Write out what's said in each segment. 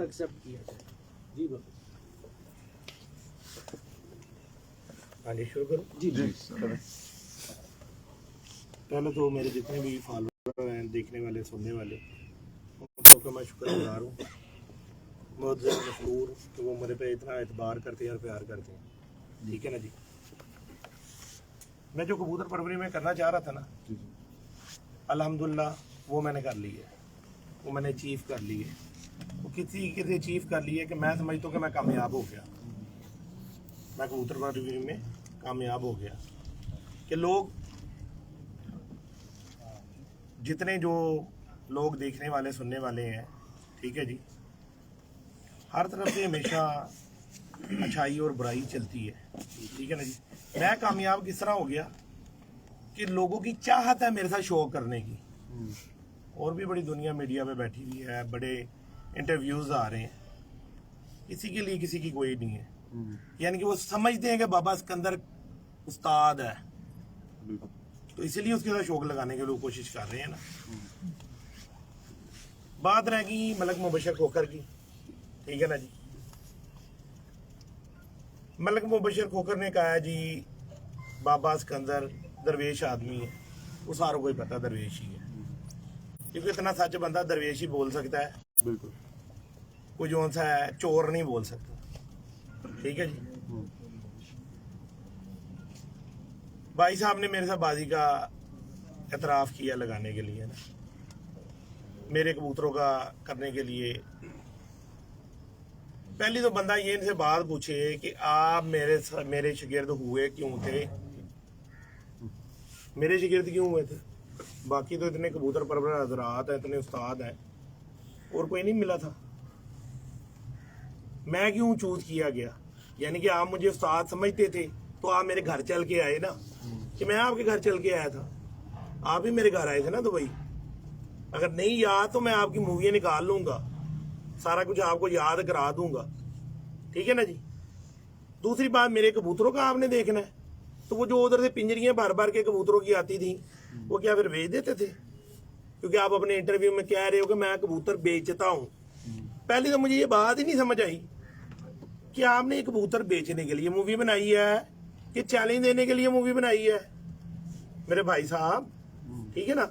Accept کیا جائے. جی بابا ہاں جی شروع کروں. جی جی پہلے تو میرے جتنے بھی فالوور ہیں، دیکھنے والے سننے والے، ان سب کا میں شکر گزار ہوں. بہت زیادہ مشہور کہ وہ میرے پہ اتنا اعتبار کرتے ہیں اور پیار کرتے ہیں. ٹھیک ہے نا جی. میں جو کبوتر پروری میں کرنا چاہ رہا تھا نا، الحمدللہ وہ میں نے کر لی ہے. وہ میں نے اچیو کر لی ہے. وہ کسی اچیو کر لی ہے کہ میں سمجھتا ہوں کہ میں کامیاب ہو گیا. میں کبوتر پروری میں کامیاب ہو گیا کہ لوگ جتنے جو لوگ دیکھنے والے سننے والے ہیں، ٹھیک ہے جی، ہر طرف سے ہمیشہ اچھائی اور برائی چلتی ہے. ٹھیک ہے نا جی. میں کامیاب کس طرح ہو گیا کہ لوگوں کی چاہت ہے میرے ساتھ شو کرنے کی. اور بھی بڑی دنیا میڈیا پہ بیٹھی ہوئی ہے، بڑے انٹرویوز آ رہے ہیں، کسی کے لیے کسی کی کوئی نہیں ہے. یعنی کہ وہ سمجھتے ہیں کہ بابا اسکندر استاد ہے، تو اسی لیے اس کے ساتھ شوق لگانے کے لوگ کوشش کر رہے ہیں نا. بات رہ گئی ملک مبشر کھوکھر کی. ٹھیک ہے نا جی. ملک مبشر کھوکھر نے کہا جی بابا اسکندر درویش آدمی ہے. وہ ساروں کو ہی پتا درویش ہی ہے، کیونکہ اتنا سچ بندہ درویش ہی بول سکتا ہے. بالکل. کوئی جو سا ہے چور نہیں بول سکتا. ٹھیک ہے جی. بھائی صاحب نے میرے ساتھ بازی کا اعتراف کیا لگانے کے لیے نا، میرے کبوتروں کا کرنے کے لیے. پہلی تو بندہ یہ ان سے بات پوچھے کہ آپ میرے شاگرد ہوئے کیوں تھے؟ میرے شاگرد کیوں ہوئے تھے؟ باقی تو اتنے کبوتر پرور حضرات ہیں، اتنے استاد ہیں، اور کوئی نہیں ملا تھا. میں کیوں چوز کیا گیا؟ یعنی کہ آپ مجھے استاد سمجھتے تھے تو آپ میرے گھر چل کے آئے نا، کہ میں آپ کے گھر چل کے آیا تھا. آپ ہی میرے گھر آئے تھے نا دبئی. اگر نہیں یاد تو میں آپ کی موویاں نکال لوں گا، سارا کچھ آپ کو یاد کرا دوں گا. ٹھیک ہے نا جی. دوسری بات، میرے کبوتروں کا آپ نے دیکھنا ہے، تو وہ جو ادھر سے پنجریاں بھر بھر کے کبوتروں کی آتی تھیں، وہ کیا پھر بیچ دیتے تھے؟ کیونکہ آپ اپنے انٹرویو میں کہہ رہے ہو کہ میں کبوتر بیچتا ہوں. پہلے تو مجھے یہ بات ہی نہیں سمجھ آئی کہ آپ نے کبوتر بیچنے کے لیے مووی بنائی ہے کہ چیلنج دینے کے لیے مووی بنائی ہے میرے بھائی صاحب. ٹھیک ہے نا.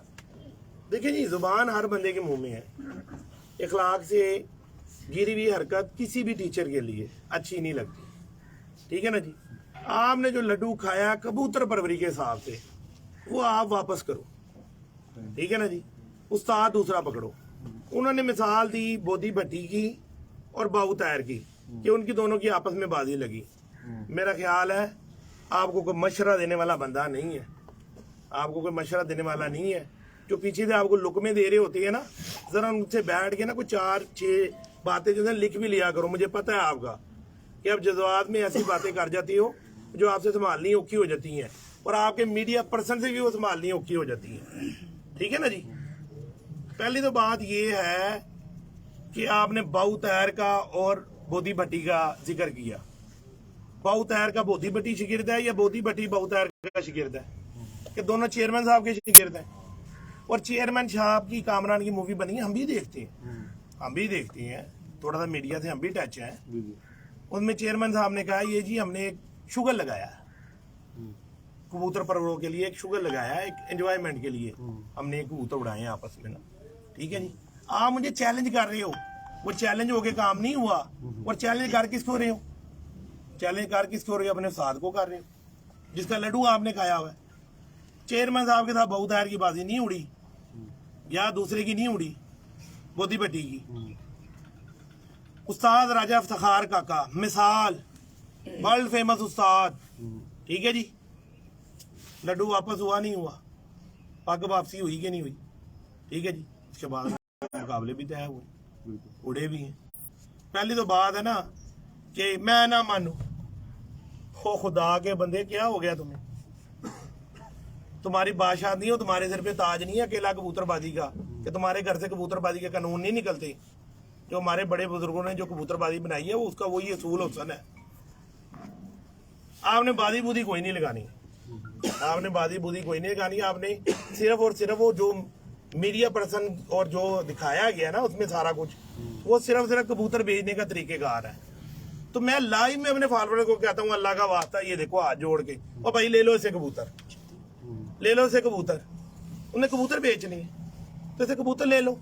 دیکھیں جی، زبان ہر بندے کے منہ میں ہے. اخلاق سے گری ہوئی حرکت کسی بھی ٹیچر کے لیے اچھی نہیں لگتی. ٹھیک ہے نا جی. آپ نے جو لڈو کھایا کبوتر پروری کے حساب سے، وہ آپ واپس کرو. ٹھیک ہے نا جی. استاد دوسرا پکڑو. انہوں نے مثال دی بودھی بھٹی کی اور باؤ طاہر کی کہ ان کی دونوں کی آپس میں بازی لگی. میرا خیال ہے آپ کو کوئی مشورہ دینے والا بندہ نہیں ہے. آپ کو کوئی مشورہ دینے والا نہیں ہے. جو پیچھے سے آپ کو لقمے دے رہے ہوتے ہیں نا، ذرا ان سے بیٹھ کے نا کوئی 4-6 باتیں جو ہے لکھ بھی لیا کرو. مجھے پتہ ہے آپ کا کہ آپ جذبات میں ایسی باتیں کر جاتی ہو جو آپ سے سنبھالنی اوکھی ہو جاتی ہیں، اور آپ کے میڈیا پرسن سے بھی وہ سنبھالنی اوکھی ہو جاتی ہیں. ٹھیک ہے نا جی. پہلی تو بات یہ ہے کہ آپ نے باؤ طاہر کا اور بودھی بھٹی کا ذکر کیا. باؤ طاہر کا بودھی بھٹی شاگرد ہے یا بودھی بھٹی باؤ طاہر کا شاگرد ہے؟ کہ دونوں چیئرمین صاحب کے شاگرد ہیں. اور چیئرمین صاحب کی کامران کی مووی بنی ہے، ہم بھی دیکھتے ہیں، تھوڑا سا میڈیا سے ہم بھی ٹچ ہیں. اس میں چیئرمین صاحب نے کہا یہ جی ہم نے ایک شوگر لگایا ہے کبوتر پروروں کے لیے، ایک شوگر لگایا ہے، ایک انجوائمنٹ کے لیے ہم نے ایک کبوتر اڑائے ہیں آپس میں نا. ٹھیک ہے جی. آپ مجھے چیلنج کر رہے ہو، وہ چیلنج ہو کے کام نہیں ہوا. اور چیلنج کر کس کو رہے ہو؟ چیلنج کر کس کو رہے ہو؟ اپنے استاد کو کر رہے ہو جس کا لڈو آپ نے کھایا ہوا ہے. چیئرمین صاحب کے ساتھ باؤ طاہر کی بازی نہیں اڑی، یا دوسرے کی نہیں اڑی، بودھی بھٹی کی. استاد راجہ افتخار کاکا مثال، ورلڈ فیمس استاد. ٹھیک ہے جی. لڈو واپس ہوا نہیں ہوا، پگ واپسی ہوئی کہ نہیں ہوئی؟ ٹھیک ہے جی. اس کے بعد مقابلے بھی طے ہوئے، اڑے بھی ہیں. پہلی تو بات ہے نا کہ میں نہ مانوں، ہو خدا کے بندے کیا ہو گیا تمہیں؟ تمہاری بادشاہ نہیں ہو، تمہارے سر پہ تاج نہیں ہے اکیلا کبوتر بازی کا کہ تمہارے گھر سے کبوتر بازی کے قانون نہیں نکلتے. جو ہمارے بڑے بزرگوں نے جو کبوتر بازی بنائی ہے وہ اس کا وہی اصول حسن ہے. آپ نے بازی بودھی کوئی نہیں لگانی، آپ نے صرف اور صرف وہ جو میڈیا پرسن اور جو دکھایا گیا نا اس میں سارا کچھ वो सिर्फ कबूतर भेजने का तरीकेकार है। तो मैं लाइव में अपने फॉलोअर को कहता हूँ अल्लाह का वास्ता ये देखो हाथ जोड़ के, और भाई ले लो इसे कबूतर, ले लो इसे कबूतर, उन्हें कबूतर बेचने है तो इसे कबूतर ले लो।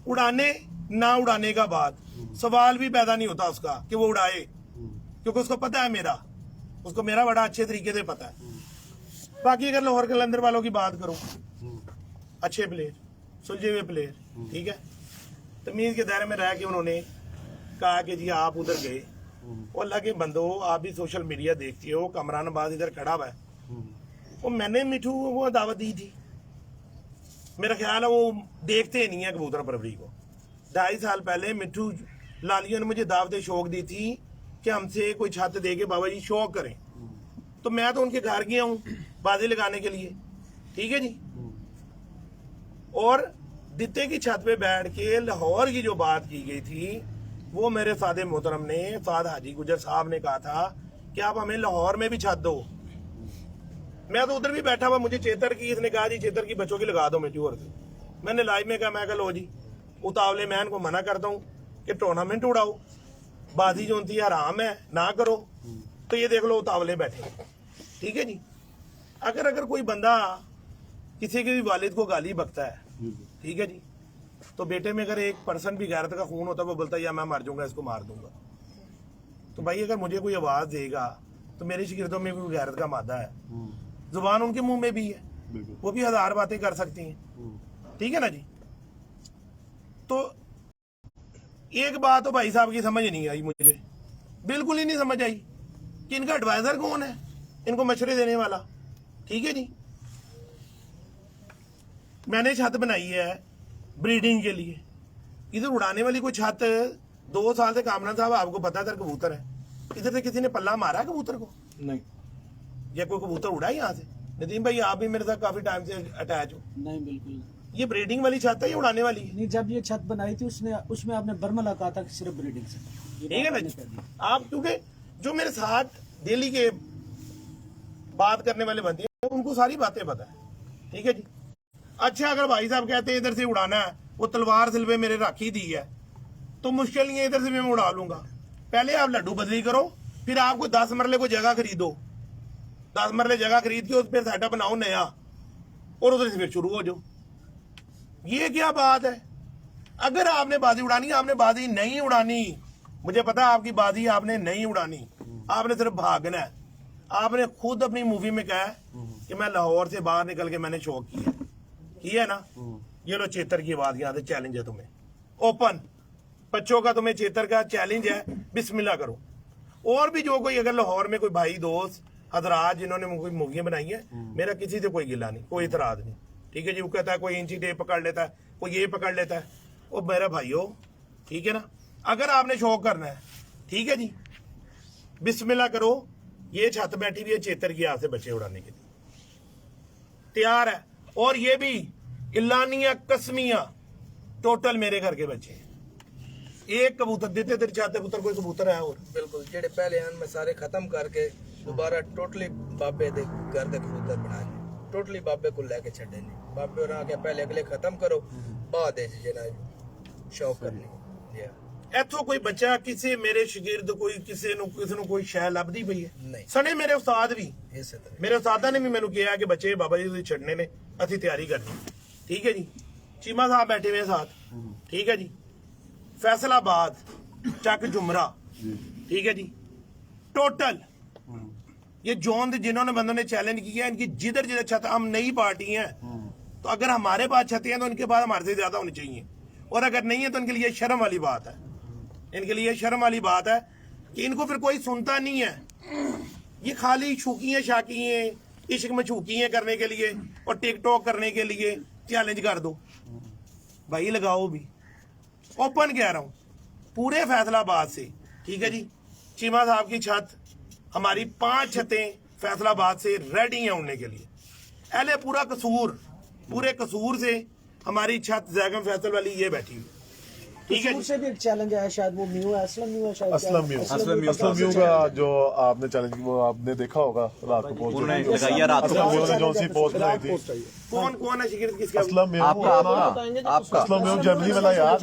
उड़ाने ना उड़ाने का बात सवाल भी पैदा नहीं होता उसका कि वो उड़ाए, क्योंकि उसको पता है मेरा, उसको मेरा बड़ा अच्छे तरीके से पता है। बाकी अगर लाहौर कलंदर वालों की बात करूं, अच्छे प्लेयर, सुलझे हुए प्लेयर, ठीक है, तमीज के दायरे में रह के उन्होंने कहा कि जी आप उधर गए, और अल्लाह के बंदो आप भी सोशल मीडिया देखती हो, कमरान आबाद इधर खड़ा हुआ है, वो मैंने मिठू वो दावत दी थी, मेरा ख्याल है वो देखते नहीं है कबूतर परवरी को। 2.5 साल पहले मिठू लालियों ने मुझे दावत शौक दी थी कि हमसे कोई छत दे के बाबा जी शौक करें, तो मैं तो उनके घर गया हूँ बाजी लगाने के लिए, ठीक है जी। और दित्ते की छत पे बैठ के लाहौर की जो बात की गई थी, वो मेरे सादे मोहतरम ने साद हाजी गुजर साहब ने कहा था कि आप हमें लाहौर में भी छत दो। मैं तो उधर भी बैठा हुआ, मुझे चेतर की इसने कहा जी चेतर की बच्चों की लगा दो मेट्योर की। मैंने लाइव में कहा, मैं लो जी उतावले मैन को मना करता हूँ कि टूर्नामेंट उड़ाओ, बाजी जो थी हराम है ना करो, तो ये देख लो उतावले बैठे, ठीक है जी। अगर कोई बंदा किसी के भी वालिद को गाली बकता है, ठीक है जी, तो बेटे में अगर एक पर्सन भी गैरत का खून होता है, वो बोलता है या मैं मर जाऊंगा, इसको मार दूंगा। तो भाई अगर मुझे कोई आवाज देगा तो मेरे शिगिर्दों में भी गैरत का मादा है, जुबान उनके मुंह में भी है, वो भी 1000 बातें कर सकती हैं, ठीक है ना जी। तो एक बात तो भाई साहब की समझ नहीं आई, मुझे बिल्कुल ही नहीं समझ आई कि इनका एडवाइजर कौन है इनको मशवरे देने वाला, ठीक है जी। मैंने छत बनाई है ब्रीडिंग के लिए, इधर उड़ाने वाली कोई छत 2 साल से कामरान साहब आपको पता है कबूतर है, इधर से किसी ने पल्ला मारा कबूतर को? नहीं। या कोई कबूतर उड़ा यहाँ से? नदीम भाई आप भी मेरे साथ काफी टाइम से अटैच हो। नहीं बिल्कुल। ये ब्रीडिंग वाली छत है, ये उड़ाने वाली है? नहीं, जब ये छत बनाई थी उसमें आपने बर्मला कहा था कि सिर्फ ब्रीडिंग से, ठीक है ना जी। आप क्योंकि जो मेरे साथ दिल्ली के बात करने वाले बंदे हैं उनको सारी बातें पता है, ठीक है जी। अच्छा अगर भाई साहब कहते हैं इधर से उड़ाना है, वो तलवार सिलवे मेरे राखी दी है, तो मुश्किल नहीं है, इधर से मैं उड़ा लूंगा। पहले आप लड्डू बदली करो, फिर आपको 10 मरले को जगह खरीदो, 10 मरले जगह खरीद के उस पर सेटअप बनाओ नया, और उधर से फिर शुरू हो जाओ। ये क्या बात है? अगर आपने बाजी उड़ानी, आपने बाजी नहीं उड़ानी, मुझे पता है आपकी बाजी आपने नहीं उड़ानी, आपने सिर्फ भागना है। आपने खुद अपनी मूवी में कहा कि मैं लाहौर से बाहर निकल के मैंने शौक किया है ना। ये लो चेतर की बात, यहाँ से चैलेंज है तुम्हें, ओपन बच्चों का तुम्हें चेतर का चैलेंज है, बिस्मिल्लाह करो। और भी जो कोई अगर लाहौर में कोई भाई दोस्त हजरात जिन्होंने कोई मूवियां बनाई है, मेरा किसी से कोई गिला नहीं, कोई इतराज नहीं, ठीक है जी। वो कहता है कोई इंची टेप पकड़ लेता है, कोई ये पकड़ लेता है, वो मेरा भाई हो, ठीक है ना। अगर आपने शौक करना है, ठीक है जी, बिस्मिल्लाह करो। ये छत बैठी हुई है चेतर की, आपसे बच्चे उड़ाने के लिए तैयार है। और ये भी इलानिया कसमिया टोटल मेरे घर के बच्चे हैं। एक कबूतर देते तेरे चाहते पुत्र कोई कबूतर है? और बिल्कुल जेडे पहले हैं मैं सारे खत्म करके दोबारा टोटली बाबे दे घर दे कबूतर बनाए, टोटली बाबे को लेके छड़े नहीं। बाबे और आके पहले अगले खत्म करो, बाद जेना शौक करनी। इथों कोई बच्चा किसी मेरे शागिर्द कोई किसी ਨੂੰ ਕੋਈ ਸ਼ੈ ਲੱਭਦੀ ਪਈ ਹੈ? ਨਹੀਂ। ਸਣੇ ਮੇਰੇ ਉਸਤਾਦ ਵੀ, ਇਸੇ ਤਰ੍ਹਾਂ ਮੇਰੇ ਉਸਤਾਦਾਂ ਨੇ ਵੀ ਮੈਨੂੰ ਕਿਹਾ ਕਿ ਬੱਚੇ ਬਾਬਾ ਜੀ ਤੁਸੀਂ ਛੱਡਨੇ ਨੇ, ਅਸੀਂ ਤਿਆਰੀ ਕਰਨੀ, ठीक है जी। चीमा साहब बैठे हुए साथ, ठीक है जी। फैसलाबाद चक जुमरा, ठीक है जी। टोटल ये जोन जिन्होंने बंदों ने चैलेंज किया, इनकी जिधर जिधर छत, हम नई पार्टी हैं तो अगर हमारे पास छतें हैं तो इनके पास हमारे से ज्यादा होनी चाहिए, और अगर नहीं है तो इनके लिए शर्म वाली बात है, इनके लिए शर्म वाली बात है कि इनको फिर कोई सुनता नहीं है। ये खाली छूकियां शाकियां इश्क में छूकियां करने के लिए और टिकटॉक करने के लिए चैलेंज कर दो भाई, लगाओ भी। ओपन कह रहा हूं पूरे फैसलाबाद से, ठीक है जी। चीमा साहब की छत, हमारी 5 छतें फैसलाबाद से रेडी हैं उड़ने के लिए। पहले पूरा कसूर, पूरे कसूर से हमारी छत जैगम फैसल वाली ये बैठी हुई, ठीक है कसूर से भी एक चैलेंज आया, शायद वो म्यू है, असलम म्यू है शायद, असलम म्यू का जो आपने चैलेंज वो आपने देखा होगा रात को पोस्ट उन्होंने लगाई है रात को असलम म्यू ने जो सी पोस्ट बनाई थी। कौन है शिगिर्द किसका? असलम म्यू आपका असलम म्यू जर्मनी वाला यार,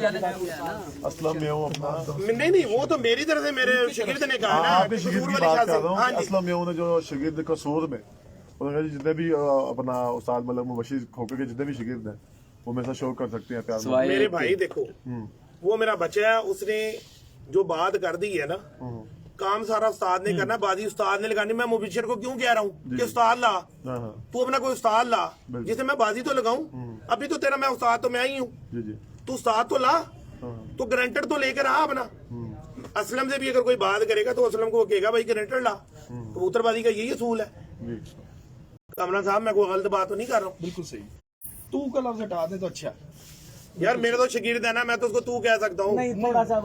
असलम म्यू अपना नहीं वो तो मेरी तरफ से मेरे शिगिर्द ने कहा ना। आपने शिगिर्द की बात कर रहा हाँ हूँ। जी। असलम म्यू ने जो शिगिर्द कसूर में उन्होंने जितने भी अपना उस्ताद मतलब मुबशिर खोखे के जितने भी शिगिर्द हैं वो मेरे साथ शो कर सकते हैं प्यार में। मेरे भाई देखो, वो मेरा बच्चा है, उसने जो बात कर दी है ना, काम सारा उस्ताद ने करना, बाजी उस्ताद ने लगानी। मैं मुबशिर को क्यों कह रहा हूँ कि उस्ताद ला, हाँ हाँ तू अपना कोई उस्ताद ला जिसे मैं बाजी तो लगाऊं। अभी तो तेरा मैं उस्ताद तो मैं ही हूँ, जी जी तू उस्ताद तो ला, तो गारंटर तो लेकर आ अपना। असलम से भी अगर कोई बात करेगा तो असलम को वो कहेगा भाई गारंटर ला। कबूतरबाजी का यही असूल है। जी कमरा साहब मैं कोई गलत बात तो नहीं कर रहा हूँ बिल्कुल सही। तू का लफ्ज हटा दे तो अच्छा। यार। मेरे तो शकीर है ना, मैं तो उसको तू कह सकता हूँ। नहीं थोड़ा सा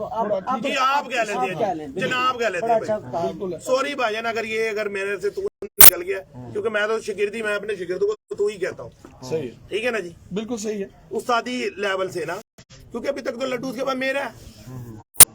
जी आप कह लेते हैं, जनाब कह लेते अच्छा हैं। सॉरी भाईजान अगर मेरे से तू निकल गया, क्योंकि मैं तो शिगिर्दी, मैं अपने शिगिर्द को तू ही कहता हूँ। सही है, ठीक है ना जी, बिल्कुल सही है। उस्तादी लेवल से ना, क्योंकि अभी तक तो लड्डू उसके पास मेरा है।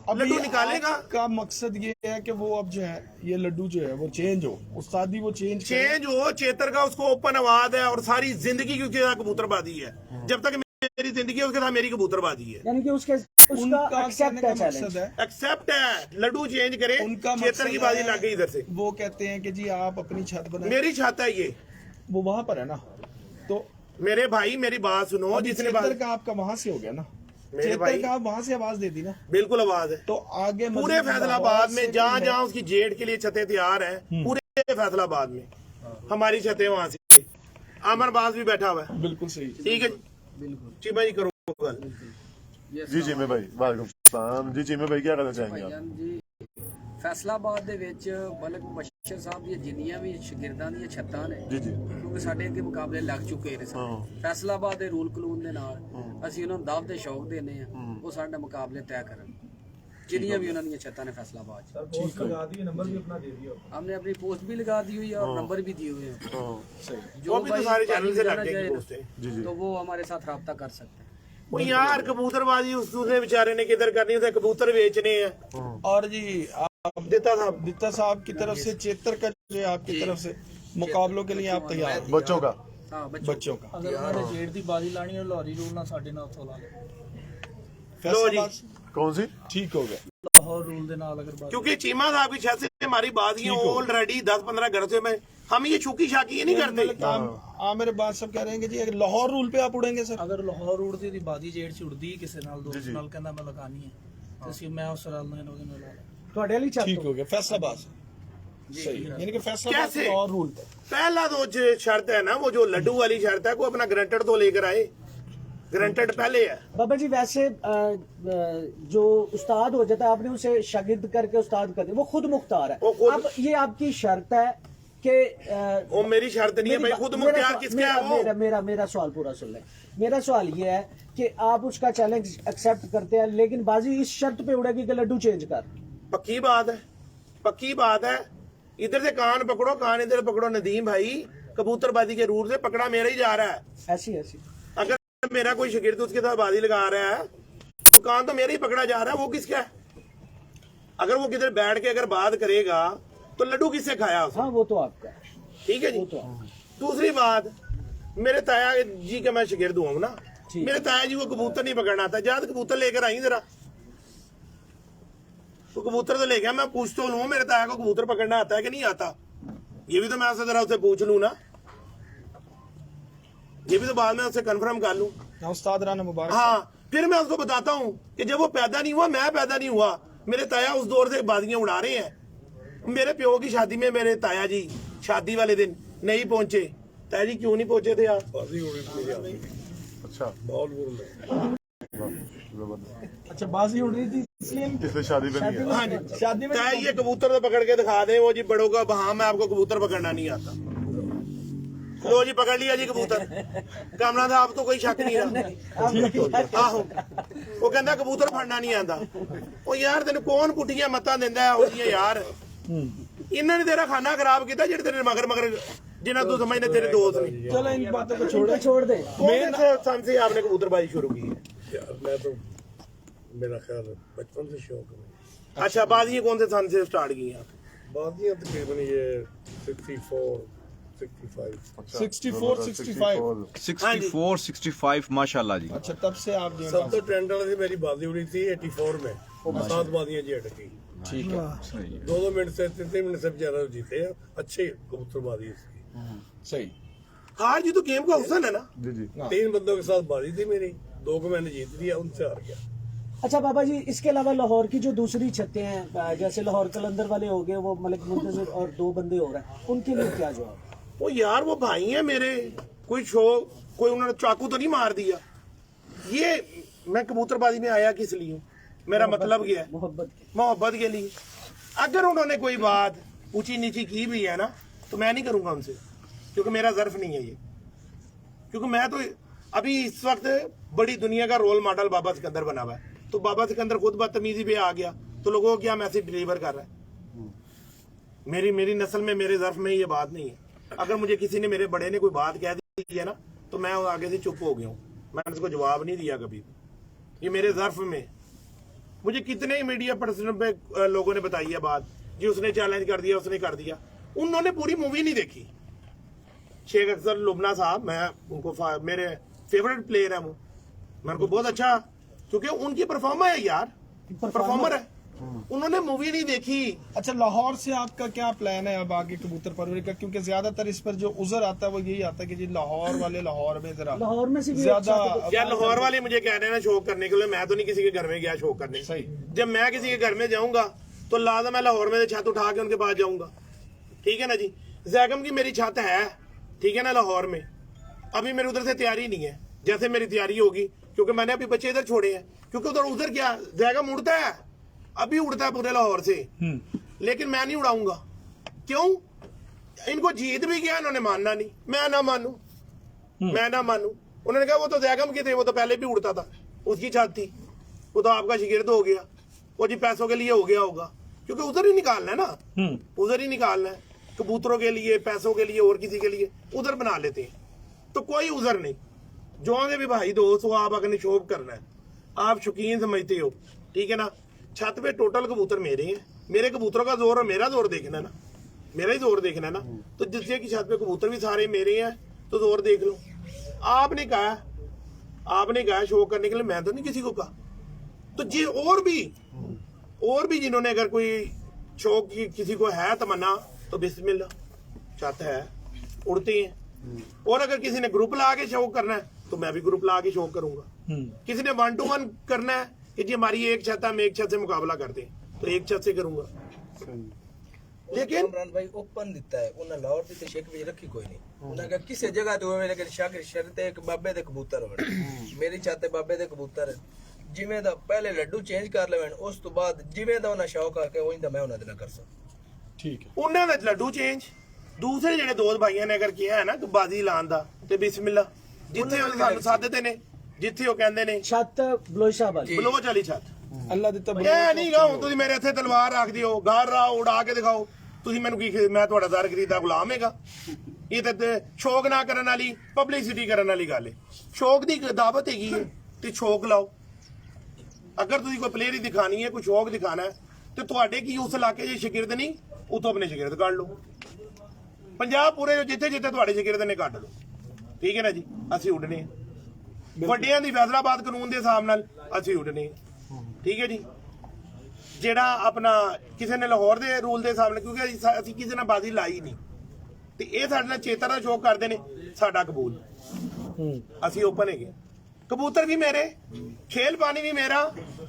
अब लड्डू ये निकालेगा का मकसद ये है कि वो अब जो है ये लड्डू जो है वो चेंज हो, उस्तादी वो चेंज हो। चेतर का उसको ओपन आवाज है और सारी जिंदगी की उसके साथ कबूतरबाजी है। जब तक मेरी जिंदगी है उसके साथ मेरी कबूतरबाजी है। यानी कि उसका एक्सेप्ट है, चैलेंज है। एक्सेप्ट है, लड्डू चेंज करे। उनका चेतर की बाजी लग गई इधर से। वो कहते हैं कि जी आप अपनी छत बनाए, मेरी छत है ये, वो वहां पर है ना। तो मेरे भाई मेरी बात सुनो, अभी जिसने चेतर बात का आपका वहां से हो गया ना, मेरे चेतर भाई का आप वहां से आवाज दे दी ना, बिल्कुल आवाज है। तो आगे पूरे मजीद फैसलाबाद आवाज में से जहाँ है। जहाँ उसकी जेड के लिए छतें तैयार हैं, पूरे फैसलाबाद में हमारी छतें वहां से। आमर बाज भी बैठा हुआ है। बिल्कुल सही। ठीक है जी भाई, करो गल। जी चीमे भाई वालेकुम सलाम। जी चीमे भाई क्या कहना चाहेंगे आप? ਜੀ ਫੈਸਲਾਬਾਦ ਦੇ ਵਿੱਚ ਮਲਕ ਮੁਬਸ਼ਰ ਸਾਹਿਬ ਦੀਆਂ ਜਿੰਨੀਆਂ ਵੀ ਸ਼ਾਗਿਰਦਾਂ ਦੀਆਂ ਛੱਤਾਂ ਨੇ, जी जी ਕਿਉਂਕਿ ਸਾਡੇ ਅੱਗੇ ਮੁਕਾਬਲੇ ਲੱਗ ਚੁੱਕੇ ਨੇ ਸਨ। ਫੈਸਲਾਬਾਦ ਦੇ ਰੂਲ ਕਾਨੂੰਨ ਦੇ ਨਾਲ ਅਸੀਂ ਉਹਨਾਂ ਨੂੰ ਦਾਅਵਤ ਦੇ ਸ਼ੌਕ ਦਿੰਦੇ ਆ, ਉਹ ਸਾਡੇ ਮੁਕਾਬਲੇ ਤੈਅ ਕਰਨ, जितनी भी उन्होंने छत्ता ने फैसलाबाद हमने अपनी पोस्ट भी लगा दी हुई है और नंबर भी दिए हुए हैं। जो भी तो सारे चैनल से लग जाएगी पोस्टें। तो वो हमारे साथ राब्ता कर सकते हैं। वो यार कबूतरबाजी उस दूसरे बेचारे ने किधर करनी, उसे कबूतर बेचने हैं। और जी आप दित्ता साहब की तरफ से चेतर का जो है आपकी तरफ से मुकाबलों के लिए आप तैयार हैं? बच्चों का हाँ बच्चों का अगर उन्होंने जेड दी बाजी लानी है लाहौरी रूल ना साडे नाल तो ला लो। फैसलाबाद कौन सी? ठीक हो गया। लाहौर रूल दे नाल अगर बात क्योंकि चीमा साहब की छत से हमारी बाजियां ऑलरेडी 10-15 घर से में हम ये छुकी शाकी ये नहीं करते। मेरे बात सब कह रहे हैं कि जी अगर लाहौर रूल पे आप उड़ेंगे सर? अगर लाहौर रूल दी बाजी जेड च उड़दी किसी नाल दोस्त नाल कहंदा मैं लगानी है ते सी मैं उस नाल ने ओदे नाल ला ਤੁਹਾਡੇ ਵਾਲੀ ठीक हो गया। फैसलाबाद सही, यानी कि फैसलाबाद कैसे? लाहौर रूल पे। पहला तो जो शर्त है ना, वो जो लड्डू वाली शर्त है, वो अपना ग्रंटेड तो लेकर आए। ग्रंटेड पहले है। बाबा जी वैसे जो उस्ताद हो जाता है आपने उसे शागिर्द करके उस्ताद कर दिया, वो खुद मुख्तार है। वो खुद- अब ये आपकी शर्त है कि वो मेरी शर्त नहीं है भाई, खुद मुख्तियार किसका है वो? मेरा सवाल पूरा सुन ले। मेरा सवाल ये है कि आप उसका चैलेंज एक्सेप्ट करते हैं, लेकिन बाजी इस शर्त पे उड़ेगी कि लड्डू चेंज कर। पक्की बात है, पक्की बात है। इधर से कान पकड़ो, कान इधर पकड़ो। नदीम भाई कबूतरबाजी के रूल से पकड़ा मेरा ही जा रहा है। ऐसी ऐसी अगर मेरा कोई शिगिर्द उसके साथ बाजी लगा रहा है तो कान तो मेरा ही पकड़ा जा रहा है, वो किसका है? अगर वो किधर बैठ के अगर बात करेगा तो लड्डू किससे खाया उसने? हाँ वो तो आपका है, ठीक है जी। वो तो आपका। दूसरी बात, मेरे ताया जी का मैं शिगिर्द हूँ ना, ठीक। मेरे ताया जी को कबूतर नहीं पकड़ना आता। ज्यादा कबूतर लेकर आई जरा, तो कबूतर तो ले गया। मैं पूछ तो लूँ मेरे ताया को कबूतर पकड़ना आता है कि नहीं आता, ये भी तो मैं उससे जरा उससे पूछ लूँ ना, ये भी तो बाद में उससे कंफर्म कर लूँ। उस्ताद राना मुबारक। हाँ, फिर मैं उसको बताता हूँ कि जब वो पैदा नहीं हुआ, मैं पैदा नहीं हुआ, मेरे ताया उस दौर से बाजियां उड़ा रहे हैं। मेरे प्यो की शादी में मेरे ताया जी शादी वाले दिन नहीं पहुंचे। ताया जी क्यों नहीं पहुंचे थे आप? अच्छा अच्छा बाजी उड़ रही थी इसलिए इसलिए शादी पे नहीं है। हाँ जी, शादी में ताया ये कबूतर तो पकड़ के दिखा दे। वो जी बड़ों का हाँ मैं आपको कबूतर पकड़ना नहीं आता। लो जी पकड़ लिया जी कबूतर। कामना था आप तो कोई शक नहीं रहा। आहो वो कहता कबूतर फड़ना नहीं आता। ओ यार तेन कौन पुठियां मत्ता देंदा है ਉਹਦੀਆਂ यार? इन्होंने तेरा खाना खराब किया जेडे तेरे मगर मगर जिन्हें तू समझने तेरे दोस्त नहीं। चलो इन बातों को छोड़ दे। कौन से सन से आपने कबूतरबाजी शुरू की है? मेरा ख्याल बचपन से शौक है। अच्छा, बाजियां कौन से सन से स्टार्ट की हैं आप? बाजियां तकरीबन ये 64 65। 64 65 64 65 माशाल्लाह जी। अच्छा, तब से आप जो सब तो ट्रेंड वाले से मेरी बाजी उड़ी थी 84 में, 7 बाजियां जी अटकी, ठीक है, 2 मिनट से 3 मिनट से बेचारा जीते हैं, अच्छी कबूतरबाजी इसकी। सही। हार जी तो गेम का हुसन है ना। जी जी 3 बंदों के साथ बाजी थी मेरी, 2 को मैंने जीत लिया, उनसे हार गया। अच्छा बाबा जी, इसके अलावा लाहौर की जो दूसरी छतें हैं, जैसे लाहौर कलंदर वाले हो गए, वो मलिक मुंतजिर और 2 बंदे हो रहे हैं, उनके लिए क्या जवाब? वो यार वो भाई हैं मेरे, कोई कोई उन्होंने चाकू तो नहीं मार दिया। ये मैं कबूतरबाजी में आया किस लिए हूँ, मेरा मतलब क्या है? मोहब्बत के लिए। अगर उन्होंने कोई बात ऊंची नीची की भी है ना, तो मैं नहीं करूंगा उनसे, क्योंकि मेरा ज़र्फ नहीं है ये। क्योंकि मैं तो अभी इस वक्त बड़ी दुनिया का रोल मॉडल बाबा सिकंदर बना हुआ है, तो बाबा सिकंदर खुद बदतमीजी पे आ गया, तो लोगों को क्या मैसेज डिलीवर कर रहा है? मेरी नस्ल में, मेरे ज़र्फ में ये बात नहीं है। अगर मुझे किसी ने, मेरे बड़े ने कोई बात कह दी है ना, तो मैं आगे से चुप हो गया हूँ, मैंने उसको जवाब नहीं दिया कभी। ये मेरे ज़र्फ में, मुझे कितने ही मीडिया पर्सन पे लोगों ने बताई है बात, जी उसने चैलेंज कर दिया, उसने कर दिया। उन्होंने पूरी मूवी नहीं देखी। शेख अख्तर लुबना साहब, मैं उनको मेरे फेवरेट प्लेयर है वो, मैं उनको बहुत अच्छा, क्योंकि उनकी परफॉर्मर है यार, परफॉर्मर है, उन्होंने मूवी नहीं देखी। अच्छा, लाहौर से आपका क्या प्लान है अब आगे कबूतर परवरी का? क्योंकि ज्यादातर इस पर जो उज़र आता है वो यही आता है कि जी लाहौर वाले लाहौर में जरा लाहौर में से भी ज्यादा यार लाहौर वाले मुझे कह रहे हैं ना शो करने के लिए, मैं तो नहीं किसी के घर में गया शो करने। सही। जब मैं किसी के घर में जाऊंगा तो लाजम मैं लाहौर में से छत उठा के उनके पास जाऊंगा, ठीक है ना जी। जैगम की मेरी छत है, ठीक है ना, लाहौर में। अभी मेरी उधर से तैयारी नहीं है, जैसे मेरी तैयारी होगी, क्योंकि मैंने अभी बच्चे इधर छोड़े हैं, क्योंकि उधर क्या जैगम उड़ता है, अभी उड़ता है पूरे लाहौर से, लेकिन मैं नहीं उड़ाऊंगा। क्यों? इनको जीत भी गया, इन्होंने मानना नहीं, मैं ना मानू, मैं ना मानू। उन्होंने कहा वो तो जैगम के थे, वो तो पहले भी उड़ता था, उसकी छत थी, वो तो आपका शिगिर्द हो गया, वो जी पैसों के लिए हो गया होगा, क्योंकि उधर ही निकालना है ना, उधर ही निकालना है, कबूतरों के लिए, पैसों के लिए, और किसी के लिए उधर बना लेते हैं। तो कोई उधर नहीं, जो से भी भाई दोस्त हो, आप अगर निशोब करना है, आप शौकीन समझते हो, ठीक है ना। छत पे टोटल कबूतर मेरे हैं, मेरे कबूतरों का जोर और मेरा जोर देखना है ना, मेरा ही जोर देखना है ना। तो जिससे की छत पे कबूतर भी सारे मेरे हैं, तो जोर देख लो। आपने कहा शो करने के लिए, मैं तो नहीं किसी को कहा। तो जी और भी जिन्होंने अगर कोई शौक की किसी को है तमन्ना, तो बिस्मिल्लाह, छत है, उड़ते हैं। और अगर किसी ने ग्रुप ला के शौक करना है, तो मैं भी ग्रुप ला के शौक करूंगा। किसी ने 1 to 1 करना है कि जी हमारी एक छत है, हम एक छत से मुकाबला करते हैं, तो एक छत से करूंगा। लेकिन इमरान भाई ओपन दिता है, उन्हें लाहौर दी ते शेक भी रखी कोई नहीं, उन्हें कहा किसी जगह तो मेरे के शागिर शर्त है कि बाबे दे कबूतर होण, मेरी छत है बाबे दे कबूतर, जिवें दा पहले लड्डू चेंज कर लेवन, उस तो बाद जिवें दा उन्हें शौक आके उही दा मैं उन्हें ना कर सकता। ठीक है। उन्हें ना लड्डू चेंज, दूसरे ਜਿਹੜੇ ਦੋਸਤ ਭਾਈਆਂ ਨੇ ਅਗਰ ਕਿਹਾ ਹੈ ਨਾ ਕਿ ਬਾਜ਼ੀ ਲਾਣ ਦਾ, ਤੇ ਬਿਸਮਿਲ੍ਲਾ, ਜਿੱਥੇ ਉਹ ਸਾਨੂੰ ਸਾਧਦੇ ਨੇ, ਜਿੱਥੇ ਉਹ ਕਹਿੰਦੇ ਨੇ छत बलोचा वाली, ਬਲੋਚ ਵਾਲੀ ਛੱਤ, अल्लाह दिता ਇਹ ਨਹੀਂ ਗਾ ਹੁਣ ਤੁਸੀਂ ਮੇਰੇ ਇੱਥੇ ਤਲਵਾਰ ਰੱਖ ਦਿਓ, ਘਰ ਰਾਓ, ਉਡਾ ਕੇ ਦਿਖਾਓ, ਤੁਸੀਂ ਮੈਨੂੰ ਕੀ, ਮੈਂ ਤੁਹਾਡਾ ਜ਼ਾਰ ਖਰੀਦਾ ਗੁਲਾਮ ਹੈਗਾ? ਇਹ ਤਾਂ ਸ਼ੌਕ ਨਾ ਕਰਨ ਵਾਲੀ, ਪਬਲਿਸਿਟੀ ਕਰਨ ਵਾਲੀ ਗੱਲ ਹੈ। ਸ਼ੌਕ ਦੀ ਦਾਵਤ ਹੈਗੀ ਹੈ, ਤੇ ਸ਼ੌਕ ਲਾਓ। ਅਗਰ ਤੁਸੀਂ ਕੋਈ ਪਲੇਅਰ ਹੀ ਦਿਖਾਣੀ ਹੈ, ਕੋਈ ਸ਼ੌਕ ਦਿਖਾਣਾ ਹੈ, ਤੇ ਤੁਹਾਡੇ ਕੀ ਉਸ ਇਲਾਕੇ 'ਚ ਸ਼ਾਗਿਰਦ ਨਹੀਂ, ਉਤੋਂ ਆਪਣੇ ਸ਼ਾਗਿਰਦ ਕੱਢ ਲਓ। ਪੰਜਾਬ ਪੂਰੇ ਜਿੱਥੇ ਜਿੱਥੇ ਤੁਹਾਡੇ ਸ਼ਾਗਿਰਦ ਨੇ ਕੱਢ ਲਓ, ਠੀਕ ਹੈ ਨਾ ਜੀ। ਅਸੀਂ ਉੱਡਨੇ ਆ ਵੱਡਿਆਂ ਦੀ ਫੈਸਲਾਬਾਦ ਕਾਨੂੰਨ ਦੇ ਹਿਸਾਬ ਨਾਲ, ਅਸੀਂ ਉੱਡਨੇ ਆ, ਠੀਕ ਹੈ ਜੀ। ਜਿਹੜਾ ਆਪਣਾ ਕਿਸੇ ਨੇ ਲਾਹੌਰ ਦੇ ਰੂਲ ਦੇ ਹਿਸਾਬ ਨਾਲ, ਕਿਉਂਕਿ ਅਸੀਂ ਕਿਸੇ ਨਾਲ ਬਾਜ਼ੀ ਲਾਈ ਨਹੀਂ, ਤੇ ਇਹ ਸਾਡੇ ਨਾਲ ਚੇਤਰ ਦਾ ਸ਼ੌਕ ਕਰਦੇ ਨੇ, ਸਾਡਾ ਕਬੂਲ, ਅਸੀਂ ਓਪਨ ਹੈਗੇ। ਕਬੂਤਰ ਵੀ ਮੇਰੇ, ਖੇਲ ਪਾਣੀ ਵੀ ਮੇਰਾ,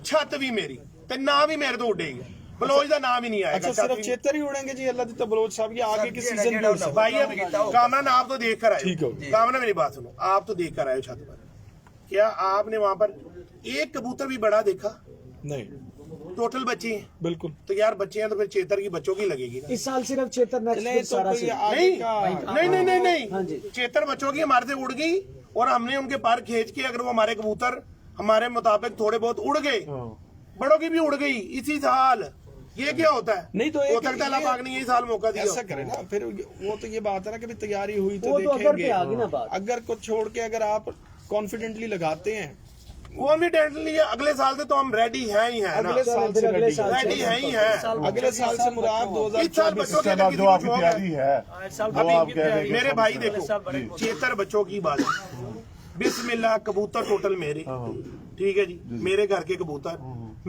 ਛੱਤ ਵੀ ਮੇਰੀ, ਤੇ ਨਾਂ ਵੀ ਮੇਰੇ ਤੋਂ ਉੱਡੇਗਾ, बलोच का नाम ही नहीं आएगा। अच्छा, सिर्फ चेतर ही उड़ेंगे जी अल्लाह दिता बलोच साहब, ये आगे के सीजन में हो सकता है। भाई अब कामरान आप तो देख कर आए, ठीक है। कामरान मेरी बात सुनो, आप तो देख कर आए छत पर, क्या आपने वहां पर एक कबूतर भी बड़ा देखा? नहीं, टोटल बच्चे हैं, बिल्कुल। तो यार बच्चे हैं तो फिर चेतर की बच्चों की लगेगी ना। इस साल सिर्फ चेतर नहीं, तो सारा कोई से आगे का नहीं हाँ जी। चेतर बच्चों की हमारे से उड़ गई, और हमने उनके पर खींच के, अगर वो हमारे कबूतर हमारे मुताबिक थोड़े बहुत उड़ गए, बड़ों की भी उड़ गई इसी साल, ये क्या होता है? नहीं तो हो सकता है अल्लाह पाक ने यही साल मौका दिया। ऐसा करे ना, फिर वो तो ये बात है ना कि तैयारी हुई तो वो तो अगर पे देखेंगे। आ गई ना बात। अगर कुछ छोड़ के अगर आप कॉन्फिडेंटली लगाते हैं, कॉन्फिडेंटली अगले साल से तो हम रेडी हैं ही हैं ना, अगले साल से अगले साल से रेडी हैं ही हैं। अगले साल से मुराद इस साल 2024 बच्चों इसके की बाद अगर जो किसी आपकी को शौक है, तैयारी है वो आप कह रहे हैं मेरे भाई देखो 76 बच्चों की बात है, बिस्मिल्लाह कबूतर टोटल मेरे, ठीक है जी, मेरे घर के कबूतर,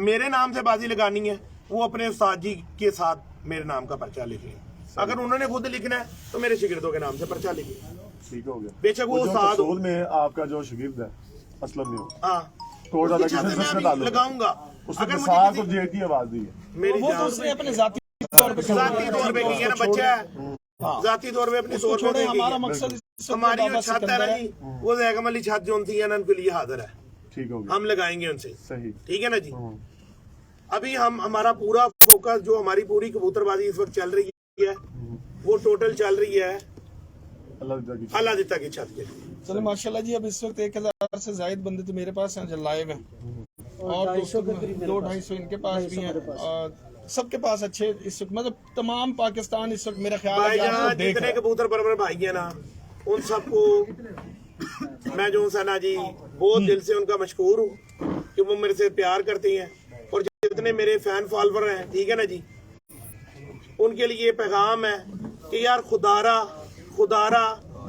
मेरे नाम से बाजी लगानी है, वो अपने उस्ताद जी के साथ मेरे नाम का पर्चा लिखें। अगर उन्होंने खुद लिखना है तो मेरे शिगिर्दों के नाम से पर्चा लिखें। ठीक हो गया। बेशक वो जो उस्ताद हो। कसूल में आपका जो शागिर्द है असलम में हाँ, कोर्ट वाला उसकी किसी छाती से में इसका अभी ताल्लुक है। लगाऊंगा। उसने अगर मुझे साथ किसी- और जेट की आवाज दी है। मेरी वो तो जान उसने अपने जाती तौर पे जाती तौर पे की है ना, बच्चा है जाती तौर पे अपनी तौर पे छोड़े, देखी हमारा है। मकसद इस वक्त हमारी बाबा जो छत है सिकंदर ना है। जी, वो जैगम अली छत जो उनकी है ना, उनके लिए हाजिर है, ठीक हो गया। हम लगाएंगे उनसे, सही। ठीक है ना जी। अभी हम हमारा पूरा फोकस जो हमारी पूरी कबूतरबाजी इस वक्त चल रही है वो टोटल चल रही है अल्लाह दिता की छत के लिए। चलो माशाल्लाह जी, अब इस वक्त 1000 से ज्यादा बंदे तो मेरे पास हैं जो लाइव है, और 250 के करीब मेरे 200-250 इनके पास भी हैं, और सबके पास अच्छे इस वक्त, मतलब तमाम पाकिस्तान इस वक्त मेरा ख्याल है कि आपको भाईजान देख जितने रहा है। कबूतर परवर भाई है ना, उन सबको मैं जो सना जी बहुत दिल से उनका मशहूर हूँ कि वो मेरे से प्यार करती हैं, और जितने मेरे फैन फॉलोवर हैं, ठीक है ना जी, उनके लिए ये पैगाम है कि यार खुदारा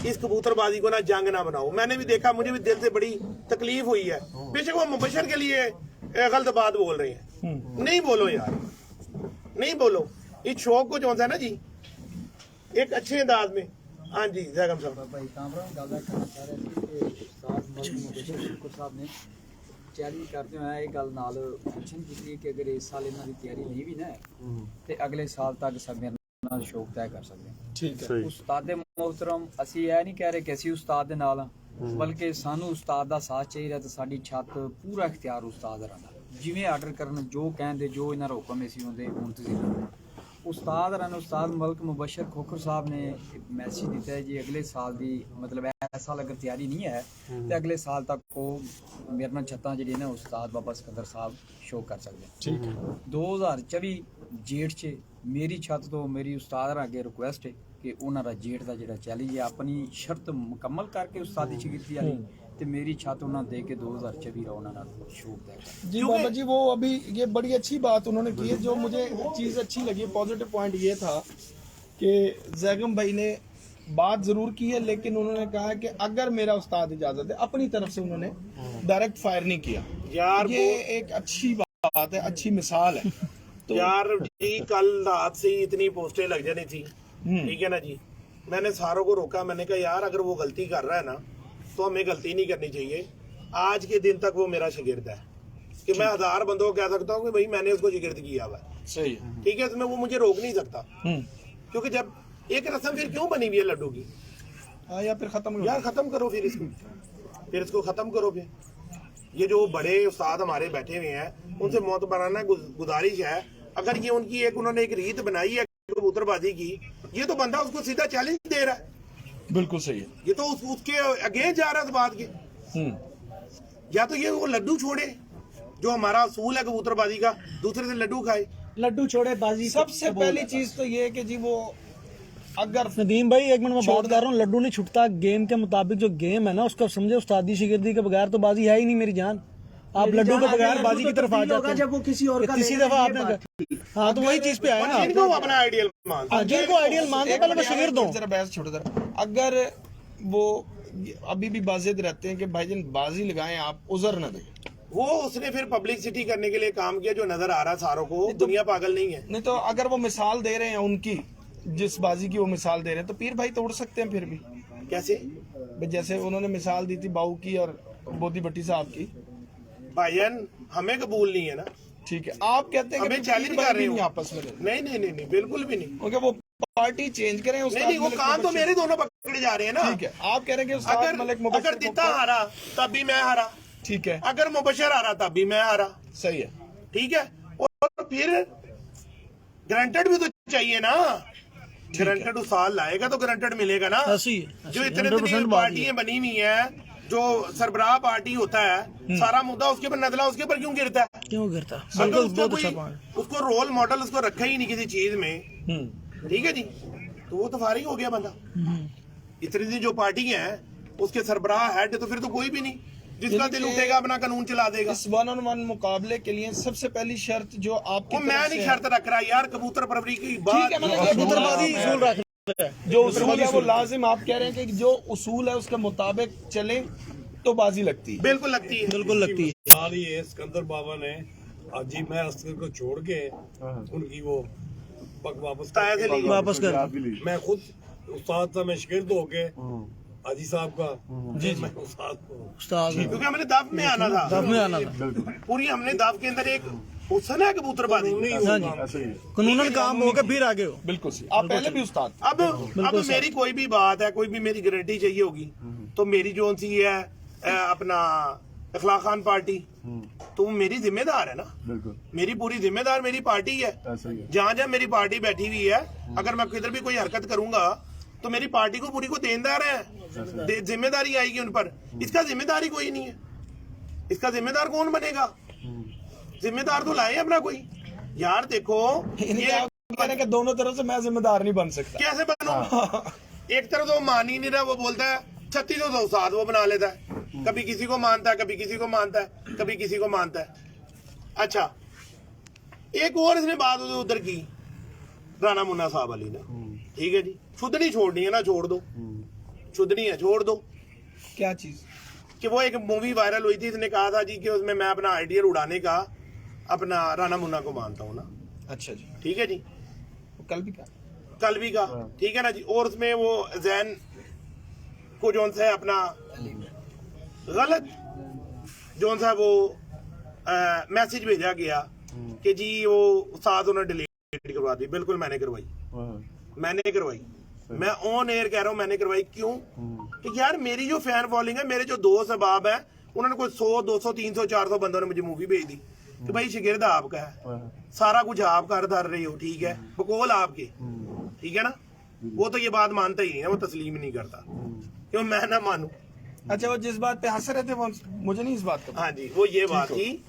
इस कबूतरबाजी को ना जंग ना बनाओ। मैंने भी देखा, मुझे भी दिल से बड़ी तकलीफ हुई है, बेशक वो मुबशर के लिए गलत बात बोल रहे हैं, नहीं बोलो यार, नहीं बोलो। इस शौक को जो है ना जी एक अच्छे अंदाज में। हाँ जी जैगम साहब, भाई कामरान गल करना चाह रहे थे कि उस्ताद मौलवी मुबशर शुक्र साहब ने तैयारी करते हुए एक गल नाल पुछन की कि अगर इस साल इन्हों की तैयारी नहीं भी ना तो अगले साल तक सब मेरे नाल शौक तय कर सकते हैं। ठीक है। उस्ताद मोहतरम असी यह नहीं कह रहे कि असी उस्ताद दे नाल हाँ, बल्कि सानू उस्ताद दा साथ चाहिए तो साडी छत पूरा इख्तियार उस्ताद रहा, जिवें आर्डर करन जो कहते जो इन्हां दा हुक्म असी उहदे मुंतज़िर उस्ताद रन। उस्ताद मलक मुबशर खोखर साहब ने मैसेज दिता है जी अगले साल दी, मतलब इस साल अगर तैयारी नहीं है तो अगले साल तक को मेरे नाल छत्तां जिहड़ी ने उस्ताद बाबा सिकंदर साहब शो कर सकते हैं। ठीक है। 2024 जेठ च मेरी छत तो मेरी उस्ताद अगे रिक्वेस्ट है कि उन्हां दा जेठ दा जिहड़ा चैलेंज है अपनी शर्त मुकम्मल करके उस्तादी शिगिर्दी वाली ते मेरी छत उन्हां दे के 2024 दा उन्हां नाल शो तय कर। जी बाबा जी, वो अभी ये बड़ी अच्छी बात उन्होंने की है। जो मुझे चीज़ अच्छी लगी, पॉजिटिव पॉइंट ये था कि जैगम भाई ने बात जरूर की है, लेकिन उन्होंने कहा कि अगर मेरा उस्ताद इजाजत है, अपनी तरफ से उन्होंने डायरेक्ट फायर नहीं किया यार ये एक अच्छी बात है, अच्छी मिसाल है। तो यार जी कल रात से ही इतनी पोस्टें लग जानी थी, ठीक है ना जी, मैंने सारों को रोका, मैंने कहा यार अगर वो गलती कर रहा है ना तो हमें गलती नहीं करनी चाहिए। आज के दिन तक वो मेरा शागिर्द है कि मैं 1000 बंदों को कह सकता हूँ कि भाई मैंने उसको शागिर्द किया हुआ है, सही है। ठीक है, इसमें वो मुझे रोक नहीं सकता, क्योंकि जब एक रस्म फिर क्यों बनी हुई है लड्डू की, हाँ, या फिर खत्म यार खत्म करो फिर इसको खत्म करो। फिर ये जो बड़े उस्ताद हमारे बैठे हुए हैं उनसे मौत बनाना गुजारिश है, अगर ये उनकी उन्होंने एक रीत बनाई है कबूतरबाजी की, ये तो बंदा उसको सीधा चैलेंज दे रहा है, बिल्कुल सही है। ये तो उसके अगेंस्ट जा रहा है इस बात के। या तो ये वो लड्डू छोड़े जो हमारा असूल है कबूतरबाजी का, दूसरे से लड्डू खाए, लड्डू छोड़े बाजी। सबसे पहली चीज तो ये है कि जी वो अगर नदीम भाई एक मिनट में बात कर रहा हूँ, लड्डू नहीं छुटता गेम के मुताबिक, जो गेम है ना उसको समझे, उस्तादी शिगिर्दी के बगैर तो बाजी है ही नहीं मेरी जान। आप लड्डू के बगैर बाजी की तरफ आ जाते हैं जब वो किसी और का तीसरी दफा आपने, हाँ तो वही चीज पे आया ना, जिनको अपना आइडियल मान जिनको आइडियल मानते पहले मैं शिगिर्द हूँ। जरा बहस छोड़ दर, अगर वो अभी भी बाजिद रहते हैं कि भाईजान बाजी लगाएं आप, उजर न दें, वो उसने फिर पब्लिसिटी करने के लिए काम किया जो नजर आ रहा सारों को, दुनिया पागल नहीं है। नहीं तो अगर वो मिसाल दे रहे हैं उनकी, जिस बाजी की वो मिसाल दे रहे हैं, तो पीर भाई तोड़ सकते हैं फिर भी। कैसे? जैसे उन्होंने मिसाल दी थी बाऊ की और बोधी भट्टी साहब की। भाईजान हमें कबूल नहीं है ना, ठीक है, आप कहते हैं हमें चैलेंज कर रहे हो आपस में, नहीं नहीं नहीं नहीं बिल्कुल भी नहीं, क्योंकि वो पार्टी चेंज करें। नहीं वो काम तो मेरे दोनों पकड़े जा रहे हैं ना। ठीक है, आप कह रहे हैं कि अगर दिता हारा तब भी मैं हारा, ठीक है, अगर मुबशर हारा तब भी मैं हारा, सही है, ठीक है, और फिर गारंटेड भी तो चाहिए ना, गारंटेड उस्ताद लाएगा तो गारंटेड मिलेगा ना। जो इतने पार्टियां बनी हुई हैं, जो सरबराह पार्टी होता है, सारा मुद्दा उसके ऊपर नजला उसके ऊपर क्यों गिरता है? क्यों गिरता? उसको रोल मॉडल उसको रखा ही नहीं किसी चीज में, ठीक है जी, तो वो तो फारिग हो गया बंदा। इतनी जो पार्टी है उसके सरबराह हेड तो फिर तो कोई भी नहीं, जिसका दिल उठेगा अपना कानून चला देगा। इस 1-on-1 मुकाबले के लिए सबसे पहली शर्त जो आपकी वो मैं नहीं शर्त रख रहा यार, कबूतर परवरी की ठीक बात है, मतलब कबूतरबाजी उसूल रख जो उसूल है वो लाजिम, आप कह रहे हैं कि जो उसूल है उसके मुताबिक चले तो बाजी लगती है। बिल्कुल लगती है, बिल्कुल लगती है। यार ये सिकंदर बाबा ने अजीब मैं अस्कर को छोड़ के उनकी वो पग वापस ताया से ली। वापस कर आप भी ली। मैं खुद उस्ताद था, मैं शिगिर्द हो के हाजी साहब का जी मैं उस्ताद को उस्ताद क्योंकि हमने दफ में आना था, दफ में आना था, बिल्कुल पूरी हमने दफ के अंदर एक हुसन है कबूतरबाजी। हाँ जी, ऐसे ही है। कानूनन काम हो के फिर आगे हो। बिल्कुल सही, आप पहले भी उस्ताद। अब मेरी कोई भी बात है, कोई भी मेरी गारंटी चाहिए होगी तो मेरी जो सी है अपना इखलाक खान पार्टी, तो वो मेरी जिम्मेदार है ना, बिल्कुल मेरी पूरी जिम्मेदार मेरी पार्टी है। ऐसे ही है। जहाँ जहाँ मेरी पार्टी बैठी हुई है, अगर मैं किधर भी कोई हरकत करूंगा तो मेरी पार्टी को पूरी को देनदार है, जिम्मेदारी आएगी उन पर। इसका जिम्मेदारी कोई नहीं है, इसका जिम्मेदार कौन बनेगा? जिम्मेदार तो लाए अपना कोई। यार देखो ये आप कह रहे हैं कि दोनों तरफ से मैं जिम्मेदार नहीं बन सकता। कैसे बनूंगा? एक तरफ तो मान ही नहीं रहा, वो बोलता है 3600 साथ वो बना लेता है, कभी किसी को मानता है, कभी किसी को मानता है, कभी किसी को मानता है। अच्छा, एक और इसने बात उधर की राणा मुन्ना साहब वाली ने, ठीक है जी, छुदनी छोड़नी है ना छोड़ दो, छुदनी है छोड़ दो। क्या चीज? कि वो एक मूवी वायरल हुई थी, इसने कहा था जी कि उसमें मैं अपना आइडिया उड़ाने का अपना राणा मुन्ना को मानता हूँ ना। अच्छा जी, ठीक है जी, कल भी कहा, कल भी का, ठीक है ना जी। और उसमें वो जैन को जोन सा है अपना गलत जोन सा वो मैसेज भेजा गया कि जी वो साथ उन्होंने डिलीट करवा दी। बिल्कुल मैंने करवाई, मैंने करवाई, मैं ऑन एयर कह रहा हूँ मैंने करवाई। क्यों? कि यार मेरी जो फैन फॉलोइंग है, मेरे जो दोस्त अहबाब है, उन्होंने कोई 100 200 300 400 बंदों ने मुझे मूवी भेज दी कि भाई शिगिर्द आपका है, सारा कुछ आप कर धर रहे हो, ठीक है, बकौल आपके, ठीक है ना। वो तो ये बात मानता ही नहीं है, वो तस्लीम नहीं करता, क्यों मैं ना मानूं। अच्छा, वो जिस बात पे हंस रहे थे वो मुझे नहीं इस बात का। हाँ जी, वो ये बात थी।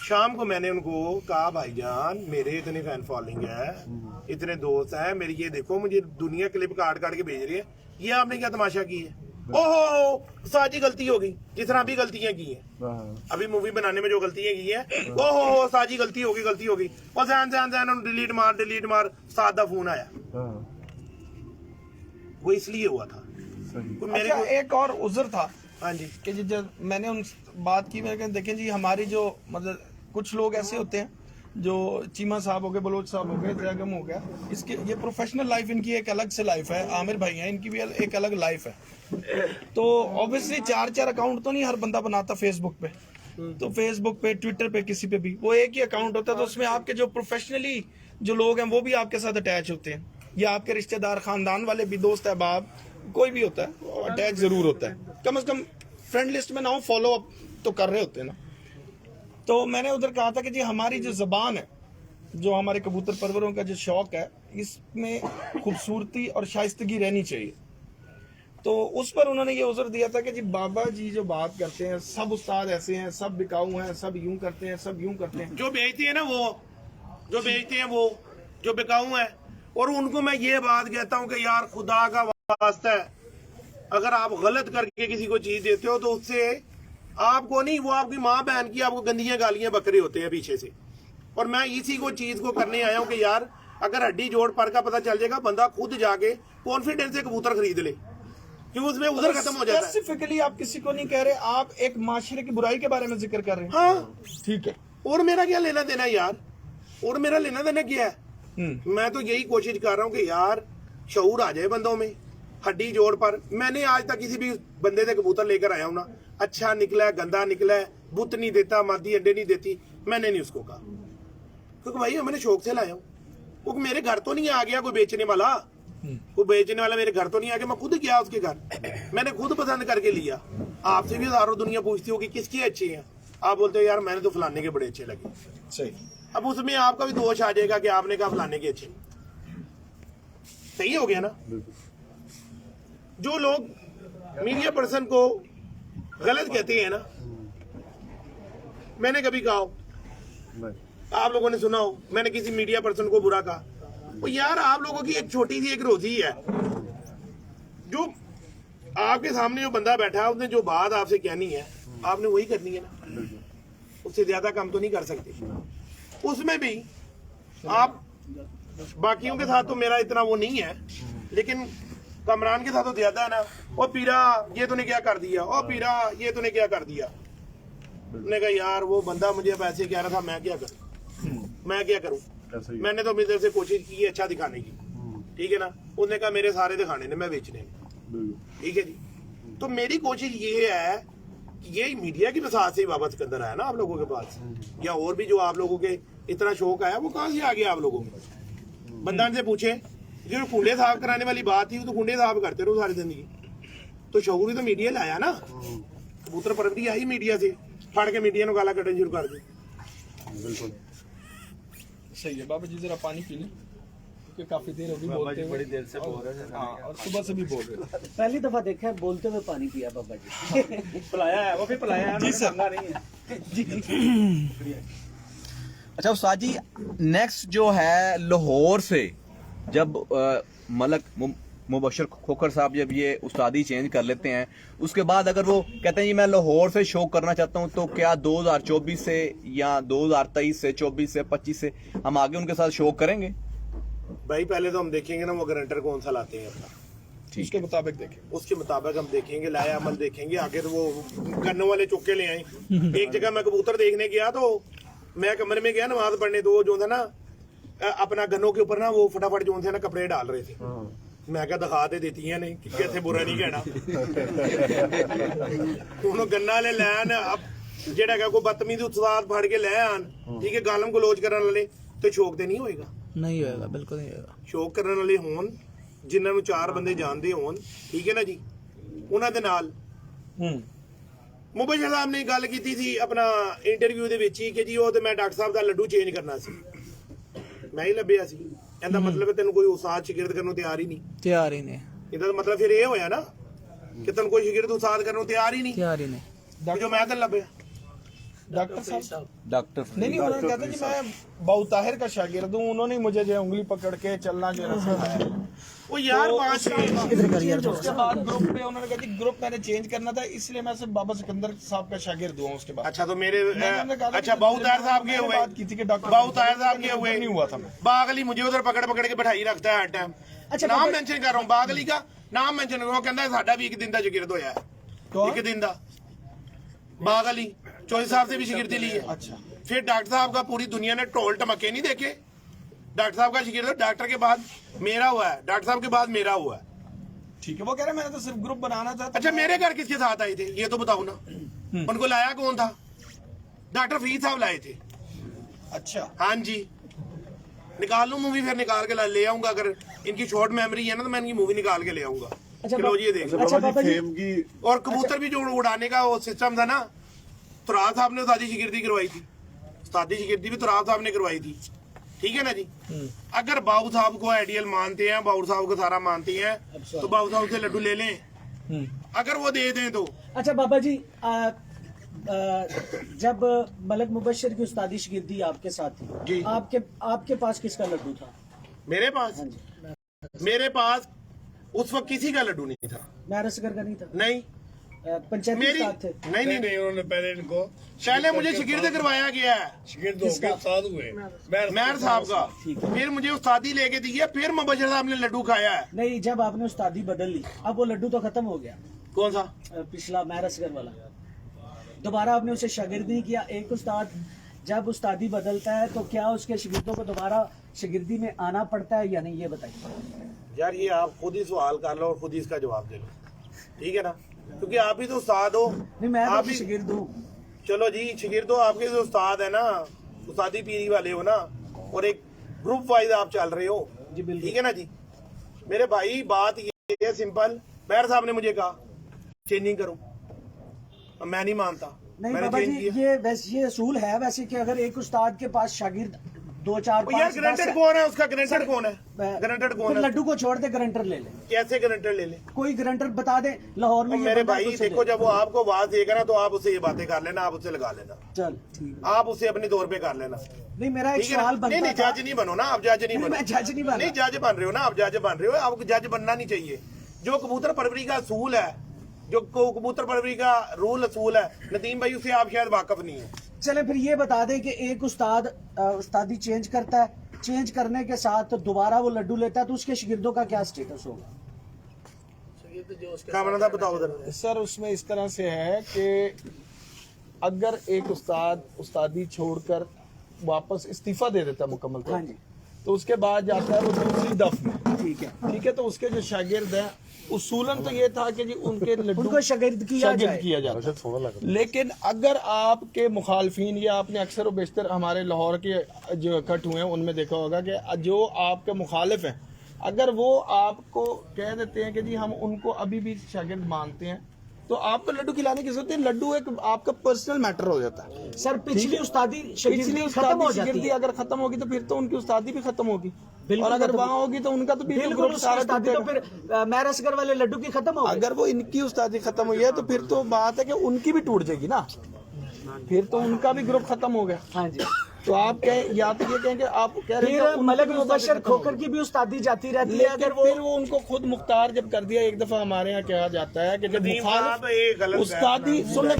शाम को मैंने उनको कहा भाईजान मेरे इतने फैन फॉलोइंग है, इतने दोस्त हैं मेरी, ये देखो मुझे दुनिया क्लिप काट काट के भेज रही है, ये आपने क्या तमाशा की है? ओहो साजी गलती हो गई, जिस तरह भी गलतियां की है अभी मूवी बनाने में जो गलतियां की है, ओहो साजी गलती होगी, गलती होगी। और जैन डिलीट मार सादा फोन आया, वो इसलिए हुआ था। मेरे अच्छा, को एक और उज़र था हाँ जी, कि जब मैंने उन बात की, मैंने कहा देखें जी हमारी जो मतलब कुछ लोग ऐसे होते हैं जो चीमा साहब हो गए, बलोच साहब हो गए, जयगम हो गया, इसके ये प्रोफेशनल लाइफ इनकी एक अलग से लाइफ है, आमिर भाई हैं इनकी भी एक अलग लाइफ है। तो ऑब्वियसली 4 अकाउंट तो नहीं हर बंदा बनाता फेसबुक पे, तो फेसबुक पे ट्विटर पे किसी पे भी वो एक ही अकाउंट होता है, तो उसमें आपके जो प्रोफेशनली जो लोग हैं वो भी आपके साथ अटैच होते हैं, या आपके रिश्तेदार खानदान वाले भी, दोस्त अहबाब कोई भी होता है अटैच जरूर होता है, कम से कम फ्रेंड लिस्ट में ना हो, फॉलो अप तो कर रहे होते हैं ना। तो मैंने उधर कहा था कि जी हमारी जो जबान है, जो हमारे कबूतर परवरों का जो शौक है, इसमें खूबसूरती और शाइस्तगी रहनी चाहिए। तो उस पर उन्होंने ये उज़र दिया था कि जी बाबा जी जो बात करते हैं, सब उस्ताद ऐसे हैं, सब बिकाऊ हैं, सब यूं करते हैं, सब यूं करते हैं। जो बेचते हैं ना, वो जो बेचते हैं वो जो बिकाऊ है, और उनको मैं ये बात कहता हूँ कि यार खुदा का वास्ता है, अगर आप गलत करके किसी को चीज देते हो तो उससे आपको नहीं, वो आपकी माँ बहन की आपको गंदियां गालियां बकरे होते हैं पीछे से। और मैं इसी को चीज को करने आया हूँ कि यार अगर हड्डी जोड़ पर का पता चल जाएगा, बंदा खुद जाके कॉन्फिडेंस से कबूतर खरीद ले, क्योंकि उसमें उधर खत्म हो जाता है। स्पेसिफिकली आप किसी को नहीं कह रहे, आप एक माशरे की बुराई के बारे में जिक्र कर रहे हैं। हाँ ठीक है, और मेरा क्या लेना देना यार, और मेरा लेना देना क्या है? मैं तो यही कोशिश कर रहा हूँ कि यार शऊर आ जाए बंदों में, हड्डी जोड़ पर। मैंने आज तक किसी भी बंदे से कबूतर लेकर आया हूं ना, अच्छा निकला है, गंदा निकला है, बुत नहीं देता, मादी अंडे नहीं देती, मैंने नहीं उसको कहा, क्योंकि भाई मैंने शौक से लाया हूं। क्योंकि मेरे घर तो नहीं आ गया कोई बेचने वाला, कोई बेचने वाला मेरे घर तो नहीं आ गया, मैं खुद गया उसके घर, मैंने खुद पसंद करके लिया। आपसे भी हजारों दुनिया पूछती होगी किसके अच्छे हैं, आप बोलते हो यार मैंने तो फलाने के बड़े अच्छे लगे। सही। अब उसमें आपका भी दोष आ जाएगा कि आपने कहा फलाने के अच्छे, सही हो गया ना। जो लोग मीडिया पर्सन को गलत कहते हैं ना, मैंने कभी कहा हो, आप लोगों ने सुना हो मैंने किसी मीडिया पर्सन को बुरा कहा, तो यार आप लोगों की एक छोटी सी एक रोजी है, जो आपके सामने जो बंदा बैठा है उसने जो बात आपसे कहनी है आपने वही करनी है ना, उससे ज्यादा काम तो नहीं कर सकते। उसमें भी आप बाकियों के साथ तो मेरा इतना वो नहीं है, लेकिन कमरान के साथ तो ज्यादा है ना। और पीरा ये तूने क्या कर दिया, और पीरा ये तूने क्या कर दिया। मैंने कहा यार वो बंदा मुझे पैसे कह रहा था, मैं क्या करूं, मैं क्या करूं। मैंने तो अपनी तरफ से कोशिश की है अच्छा दिखाने की, ठीक है ना। उसने कहा मेरे सारे दिखाने ने, मैं बेचने ने, ठीक है जी। तो मेरी कोशिश ये है कि ये मीडिया की वसात से ही बाबा सिकंदर आया ना आप लोगों के पास, या और भी जो आप लोगों के इतना शौक आया वो कहाँ से आ गया आप लोगों में। बंदा से पूछे जो कुंडे साफ कराने वाली बात थी, तो कुंडे साफ करते रहो सारी जिंदगी, तो शौक ही तो मीडिया लाया ना। कबूतर परवरी आई मीडिया से, फड़ के मीडिया को गाला कटन शुरू कर दी। बिल्कुल सही है बाबा जी, जरा पानी पी लें क्योंकि काफी देर होगी बोलते हुए, बड़ी देर से बोल रहे थे। हाँ, और सुबह से भी बोल रहे थे। पहली दफा देखा है बोलते हुए पानी पिया बाबा जी। पिलाया है वो भी पिलाया है जी सर। नहीं है जी। अच्छा उस्ताद जी, नेक्स्ट जो है लाहौर से जब मलक मुबशर खोखर साहब जब ये उस्तादी चेंज कर लेते हैं, उसके बाद अगर वो कहते हैं जी मैं लाहौर से शो करना चाहता हूँ, तो क्या 2024 से या 2023 से 24 से 25 से हम आगे उनके साथ शो करेंगे? भाई पहले तो हम देखेंगे ना वो गारंटर कौन सा लाते हैं अपना, उसके मुताबिक देखें। उसके मुताबिक हम देखेंगे, लाया अमल देखेंगे। आगे तो वो गन्नों वाले चुक्के ले आए। एक जगह मैं कबूतर देखने गया तो मैं कमरे में गया नमाज पढ़ने, तो जो था ना अपना गन्नों के ऊपर ना वो फटाफट जो थे ना कपड़े डाल रहे थे। मैं क्या दिखा दे देती है नहीं कैसे बुरा नहीं कहना। उन्होंने गन्ना ले लैन अब जेड़ा क्या कोई बदतमीजी उत्साद फाड़ के ले आन, ठीक है, गालम गलोच करने वाले तो शौक ते नहीं होएगा, नहीं होएगा, बिल्कुल नहीं होएगा। शौक करने वाले होन जिन्हां नूं 4 ਬੰਦੇ ਜਾਣਦੇ ਹੋਣ, ਠੀਕ ਹੈ ਨਾ ਜੀ, ਉਹਨਾਂ ਦੇ ਨਾਲ ਮੁਬਸ਼ਰ ਸਾਹਿਬ ਨੇ ਗੱਲ ਕੀਤੀ ਸੀ ਆਪਣਾ ਇੰਟਰਵਿਊ ਦੇ ਵਿੱਚ ਹੀ ਕਿ ਜੀ ਉਹ ਤੇ ਮੈਂ ਡਾਕਟਰ ਸਾਹਿਬ ਦਾ ਲੱਡੂ ਚੇਂਜ ਕਰਨਾ ਸੀ, ਮੈਂ ਹੀ ਲੱਭਿਆ ਸੀ। ਇਹਦਾ ਮਤਲਬ ਹੈ ਤੈਨੂੰ ਕੋਈ ਉਸਤਾਦ ਸ਼ਾਗਿਰਦ ਕਰਨ ਨੂੰ ਤਿਆਰ ਹੀ ਨਹੀਂ, ਤਿਆਰ ਹੀ ਨੇ, ਇਹਦਾ ਮਤਲਬ ਫਿਰ ਇਹ ਹੋਇਆ ਨਾ ਕਿ ਤੈਨੂੰ ਕੋਈ ਸ਼ਾਗਿਰਦ ਉਸਤਾਦ ਕਰਨ ਨੂੰ ਤਿਆਰ ਹੀ ਨਹੀਂ, ਤਿਆਰ ਹੀ ਨੇ। ਜੋ ਮੈਂ ਤੈਨੂੰ ਲੱਭਿਆ। डॉक्टर साहब डॉक्टर नहीं उन्होंने कहते कि मैं बाऊ ताहिर का शागिर्द हूँ, उन्होंने ही मुझे जो है उंगली पकड़ के चलना जो है सिखाया। वो यार 5 साल उसके बाद ग्रुप पे उन्होंने कहा कि ग्रुप मैंने चेंज करना था, इसलिए मैं सिर्फ बाबा सिकंदर साहब का शागिर्द हुआ। उसके बाद अच्छा तो मेरे मैंने कहा अच्छा बाऊ ताहिर साहब के हुए, बात की थी कि डॉक्टर बाऊ ताहिर साहब के हुए नहीं हुआ था। मैं बागली मुझे उधर पकड़ पकड़ के बैठाई रखता है हर टाइम। अच्छा, नाम बाबा- मेंशन कर रहा हूँ, बागली का नाम मेंशन कर रहा हूँ, कहता है साडा भी एक दिन का शागिर्द होया है, कौन? एक दिन का बागली चौधरी साहब से भी शागिर्दी ली है। अच्छा फिर डॉक्टर साहब का पूरी दुनिया ने टोल टमके नहीं देखे, डॉक्टर साहब का शागिर्द डॉक्टर के बाद मेरा हुआ है, डॉक्टर साहब के बाद मेरा हुआ है। ठीक है, वो कह रहे मैंने तो सिर्फ ग्रुप बनाना था। अच्छा मेरे घर किसके साथ आए थे ये तो बताओ ना, उनको लाया कौन था? डॉक्टर फरीद साहब लाए थे। अच्छा हाँ जी, निकाल लूं मूवी, फिर निकाल के ले आऊंगा। अगर इनकी शॉर्ट मेमोरी है ना तो मैं इनकी मूवी निकाल के ले आऊंगा। अच्छा, चलो जी ये देख लो। अच्छा, बाबा बाबा जी जी- फेम की और कबूतर भी जो उड़ाने का वो सिस्टम था ना, तुराब साहब ने उस्तादी शिगिर्दी करवाई थी, उस्तादी शिगिर्दी भी तुराब साहब ने करवाई थी, ठीक है ना जी। अगर बाबू साहब को आइडियल मानते हैं, बाबू साहब को सारा मानते हैं, तो बाबू साहब से लड्डू ले लें, अगर वो दे दें तो। अच्छा बाबा जी, जब मलक मुबशर की उस्तादी शिगिर्दी आपके साथ थी, जी। आपके पास किसका लड्डू था? मेरे पास मेरे पास उस वक्त किसी का लड्डू नहीं था, मैं असगर का नहीं था, नहीं पंचायती मेरी उस्ताद थे। नहीं नहीं नहीं उन्होंने पहले इनको पहले मुझे शिगिर्द करवाया गया है शिगिर्द होके उस्ताद हुए मेहर साहब का, फिर मुझे उस्तादी लेके दी है, फिर मुबशर साहब ने लड्डू खाया है। नहीं, जब आपने उस्तादी बदल ली, अब वो लड्डू तो खत्म हो गया, कौन सा? पिछला महर असगर वाला, दोबारा आपने उसे शागिर्द नहीं किया। एक उस्ताद जब उस्तादी बदलता है तो क्या उसके शागिर्दों को दोबारा शागिर्दी में आना पड़ता है या नहीं, ये बताइए। यार ये आप खुद ही सवाल कर लो और खुद ही इसका जवाब दे लो, ठीक है ना, क्योंकि आप ही तो उस्ताद हो। नहीं, मैं आप तो ही शागिर्द हूँ। चलो जी, शागिर्द हो, आपके जो उस्ताद है ना, उस्तादी पीरी वाले हो ना, और एक ग्रुप वाइज आप चल रहे हो जी, बिल्कुल। ठीक है ना जी। मेरे भाई बात ये है सिंपल, मेहर साहब ने मुझे कहा चेंजिंग करो, मैं नहीं मानता, नहीं मैंने बाबा चेंज जी, किया। ये असूल है वैसे कि अगर एक उस्ताद के पास शागिर्द 2 4 यार 5 ग्रंटेड कौन है उसका? ग्रंटेड कौन है? ग्रंटेड कौन है? लड्डू को छोड़ दे ग्रंटर ले ले, कैसे ग्रंटेड ले ले? कोई ग्रंटर बता दे लाहौर में। और ये मेरे बंदा भाई कुछ दे। देखो, जब वो आपको आवाज देगा ना तो आप उससे ये बातें कर लेना, आप उससे लगा लेना, चल ठीक है। आप उससे अपने दौर पे कर लेना, नहीं, मेरा एक ठीक है ना? सवाल बनता नहीं था। जज नहीं बनो ना, आप जज नहीं बनो। मैं जज नहीं बना। नहीं जज बन रहे हो ना, आप जज बन रहे हो, आपको जज बनना नहीं चाहिए। जो कबूतर परवरी का असूल है, जो कबूतर परवरी का रूल असूल है, नदीम भाई उससे आप शायद वाकफ नहीं है। चले फिर ये बता दें कि एक उस्ताद उस्तादी चेंज करता है, चेंज करने के साथ दोबारा वो लड्डू लेता है तो उसके शागिर्दों का क्या स्टेटस होगा? कामरान साहब बताओ उधर। सर उसमें इस तरह से है कि अगर एक उस्ताद उस्तादी छोड़कर वापस इस्तीफा दे देता है मुकम्मल तौर हाँ जी। पे, तो उसके बाद जाता है वो दूसरी दफ में। ठीक है, ठीक है, तो उसके जो शागिर्द हैं उसूलन तो ये था कि जी उनके लड्डू उनको शागिर्द किया शागिर्द जाए। किया जाता अच्छा सोना लगा। लेकिन अगर आपके मुखालफिन या आपने अक्सर व बेशतर हमारे लाहौर के जो इकट्ठ हुए हैं उनमें देखा होगा कि जो आपके मुखालिफ हैं, अगर वो आपको कह देते हैं कि जी हम उनको अभी भी शागिर्द मानते हैं, तो आपको लड्डू खिलाने की जरूरत है। लड्डू एक आपका पर्सनल मैटर हो जाता है। सर पिछली उस्तादी शागिर्दी पिछली खत्म हो उस्तादी जाती शागिर्दी है। अगर खत्म होगी तो फिर तो उनकी उस्तादी भी खत्म होगी, बिल्कुल और अगर खत्म वहाँ होगी तो उनका तो बिल्कुल ग्रुप उसकी सारा उस्तादी तो टूटेगा। फिर महर असगर वाले लड्डू की खत्म हो गई। अगर वो इनकी उस्तादी खत्म हुई है तो फिर तो बात है कि उनकी भी टूट जाएगी ना, फिर तो उनका भी ग्रुप खत्म हो गया। हाँ जी। तो आप कहें या तो ये कहें कि आप कह रहे हैं फिर कि उनकी मलक भी मुबशर उस्तादी खत्म खोकर हो की भी उस्तादी जाती रहती गई। है। लेकिन अगर वो फिर वो उनको खुद मुख्तार जब कर दिया, एक दफा हमारे यहाँ कहा जाता है कि जब नदीम साहब, ये गलत मुखालिफ उस्तादी सुनने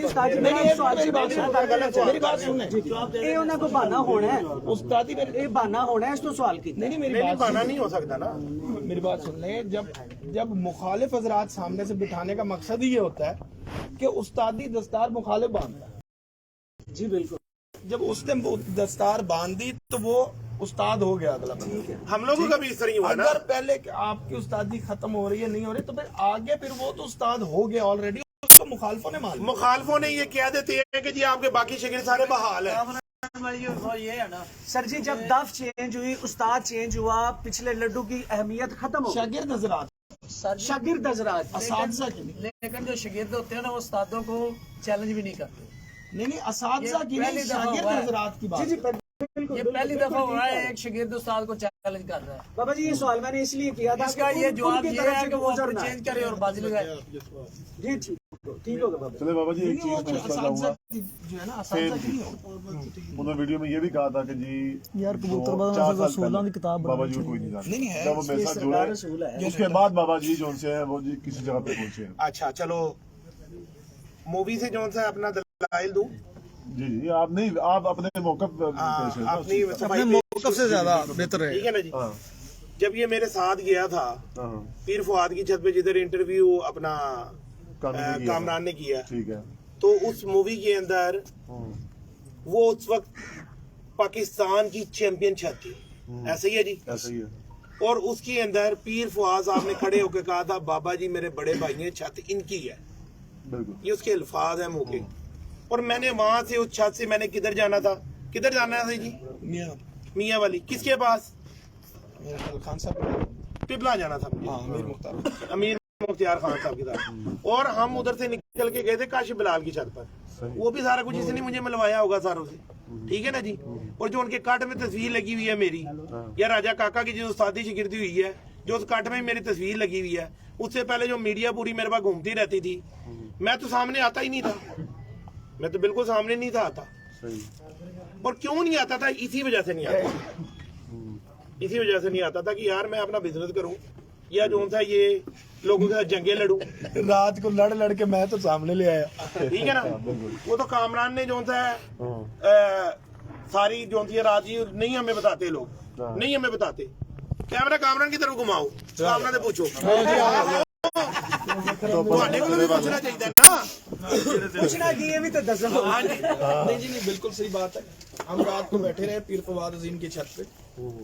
उस्तादी नहीं, मेरी मेरी बात बात मेरी बात सुनने ये उन्हें को बहाना होना है, उस्तादी मेरी ये बहाना होना है, इस तो सवाल की नहीं मेरी नहीं बात बहाना नहीं हो सकता ना। मेरी बात सुन लें। जब मुखालिफ हजरात सामने से बिठाने का मकसद ही ये होता है कि उस्तादी दस्तार मुखालिफ बांधता है। जी बिल्कुल। जब उसने दस्तार बांधी तो वो उस्ताद हो गया अगला बंदा। हम लोगों का भी इस तरह हुआ ना। अगर पहले आपकी उस्तादी खत्म हो रही है नहीं हो रही तो फिर आगे फिर वो तो उस्ताद हो गया ऑलरेडी, उसको मुखालफों ने मान लिया। मुखालफों ने ये कह देते हैं कि जी आपके बाकी शागिर्द सारे बहाल है। सर जी जब दफ चेंज हुई, उस्ताद चेंज हुआ, पिछले लड्डू की अहमियत खत्म हो गई। शागिर्द हजरात शागिर्द हजरात असातिज़ा के लिए लेकिन जो शागिर्द होते हैं ना वो उस्तादों को चैलेंज भी नहीं करते। नहीं असातिज़ा की नहीं, पहली दफा शागिर्द हुआ है। हजरात की बात जी है। बिल्कुल ये पहली दफा हो रहा है एक शागिर्द उस्ताद को चैलेंज कर रहा है। बाबा जी ये सवाल मैंने इसलिए किया था इसका कि ये उन- जवाब उनकी ये तरफ है से कि वो गुजरना है। चेंज करे और बाजी लगाए। जी ठीक होगा बाबा। चले बाबा जी एक नहीं, वो चीज जो पूछना असातिज़ा चाहूंगा। की जो है ना असातिज़ा की नहीं हो। उन्होंने वीडियो में ये भी कहा था कि जी यार कबूतर जो बाबा 4 ने साल रसूलां पहले की किताब बाबा बनाई जी को कोई नहीं जानता। नहीं, है, जब वो मेरे साथ सरकार रसूल है। जुड़े उसके बाद बाबा जी जो से हैं वो जी किसी जगह पे पहुंचे हैं। अच्छा चलो मूवी से जो सा अपना दलाइल दूं। जी जी आप नहीं, आप अपने मौका पे पेश हैं ना। अपनी सफाई अपने मौकफ से ज्यादा बेहतर है। ठीक है ना जी। हाँ जब ये मेरे साथ गया था हाँ पीर फुआद की छत पे जिधर इंटरव्यू अपना कामरान कामरान ने किया, ठीक है। तो उस मूवी के अंदर वो उस वक्त पाकिस्तान की चैंपियन छत थी, ऐसा ही है जी। ऐसा ही है। और उसके अंदर पीर फुआद साहब ने खड़े होकर कहा था बाबा जी मेरे बड़े भाई हैं, छत इनकी है। बिल्कुल ये उसके अल्फाज हैं मुंह के। और मैंने वहां से उस छत से मैंने किधर जाना था, किधर जाना था जी? मियाँ वाली किसके पास? खान साहब पिपला जाना था मुझे। हाँ अमीर मुख्तार अमीर मुख्तियार खान साहब के साथ। और हम उधर से निकल के गए थे काशिफ बिलाल की छत पर। वो भी सारा कुछ इसने मुझे मिलवाया होगा सारों से, ठीक है ना जी। और जो उनके कट में तस्वीर लगी हुई है मेरी, या राजा काका की जो उस्तादी शिगिर्दी हुई है, जो उस कट में मेरी तस्वीर लगी हुई है, उससे पहले जो मीडिया पूरी मेरे पास घूमती रहती थी, मैं तो सामने आता ही नहीं था। मैं तो बिल्कुल सामने नहीं था आता। और क्यों नहीं आता था? इसी वजह से नहीं आता, इसी वजह से नहीं आता था कि यार मैं अपना बिजनेस करूं या जो था ये लोगों के साथ जंगे लड़ूं। रात को लड़ के मैं तो सामने ले आया। ठीक है ना। वो तो कामरान ने जो था सारी जो थी रात ही नहीं हमें बताते लोग, नहीं हमें बताते। कैमरा कामरान की तरफ घुमाओ, कामरान से पूछो ਤੁਹਾਡੇ ਕੋਲ ਵੀ ਪੁੱਛਣਾ ਚਾਹੀਦਾ ना। पूछना कि ये भी तो दस नहीं जी नहीं बिल्कुल सही बात है। हम रात को बैठे रहे पीर फवाद अजीम की छत पे,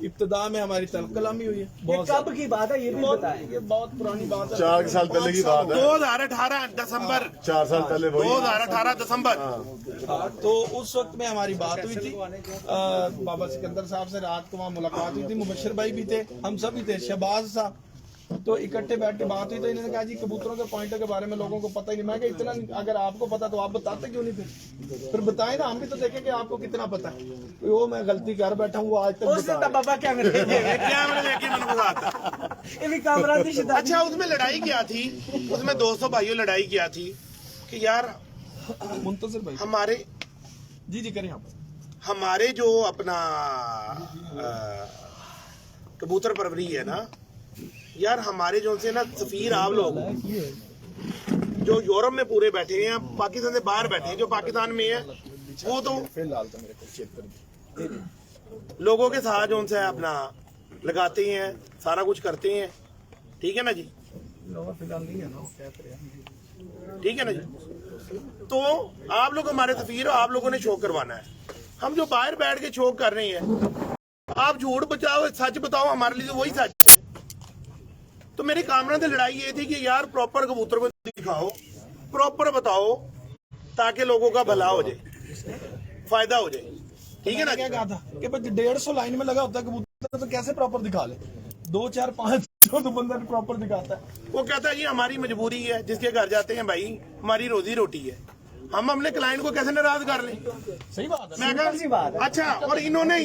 इब्तिदा में हमारी तलब कलामी हुई है। ये कब की बात है ये भी बताएं। ये बहुत पुरानी बात है, 4 साल पहले की बात है। 2018 दिसंबर, 4 साल पहले वही 2018 दिसंबर। तो उस वक्त में हमारी बात हुई थी बाबा सिकंदर साहब से। रात को वहाँ मुलाकात हुई थी, मुबशर भाई भी थे, हम सब भी थे, शहबाज साहब। तो इकट्ठे बैठ के बात हुई तो इन्होंने कहा जी कबूतरों के पॉइंटों के बारे में लोगों को पता ही नहीं। मैं कहा इतना अगर आपको पता तो आप बताते क्यों नहीं? फिर बताएं ना, हम भी तो देखें कि आपको कितना पता है। तो वो मैं गलती कर बैठा हूँ, वो आज तक उसने तो बाबा क्या कैमरे लेके मैंने बताता। ये भी कामरान की शिदात। अच्छा उसमें लड़ाई क्या थी? उसमें 200 भाइयों लड़ाई क्या थी कि यार मुंतजिर भाई हमारे जी जी करें आप। हमारे जो अपना कबूतर परवरी है ना यार, हमारे जो से ना सफीर आप लोग जो यूरोप में पूरे बैठे हैं, पाकिस्तान से बाहर बैठे हैं, जो पाकिस्तान में है वो तो फिलहाल तो मेरे को चेक कर दी। लोगों के साथ जो उनसे अपना लगाते हैं, सारा कुछ करते हैं, ठीक है ना जी, फिलहाल नहीं है ना, वो क्या करें। ठीक है ना जी। तो आप लोग हमारे सफीर हो, आप लोगों ने शो करवाना है। हम जो बाहर बैठ के शो कर रहे हैं, आप झूठ बचाओ सच बताओ, हमारे लिए तो वही सच है। तो मेरी कामना से लड़ाई ये थी कि यार प्रॉपर कबूतर को दिखाओ, प्रॉपर बताओ, ताकि लोगों का भला हो जाए, फायदा हो जाए, ठीक है ना। क्या कहा था कि भाई 150 लाइन में लगा होता है कबूतर, तो कैसे प्रॉपर दिखा ले, 2 4 5 तो बंदा प्रॉपर दिखाता है। वो कहता है जी हमारी मजबूरी है, जिसके घर जाते हैं भाई हमारी रोजी रोटी है, हम अपने क्लाइंट को कैसे नाराज कर लें। सही बात है। मैं कहा अच्छा, और इन्होंने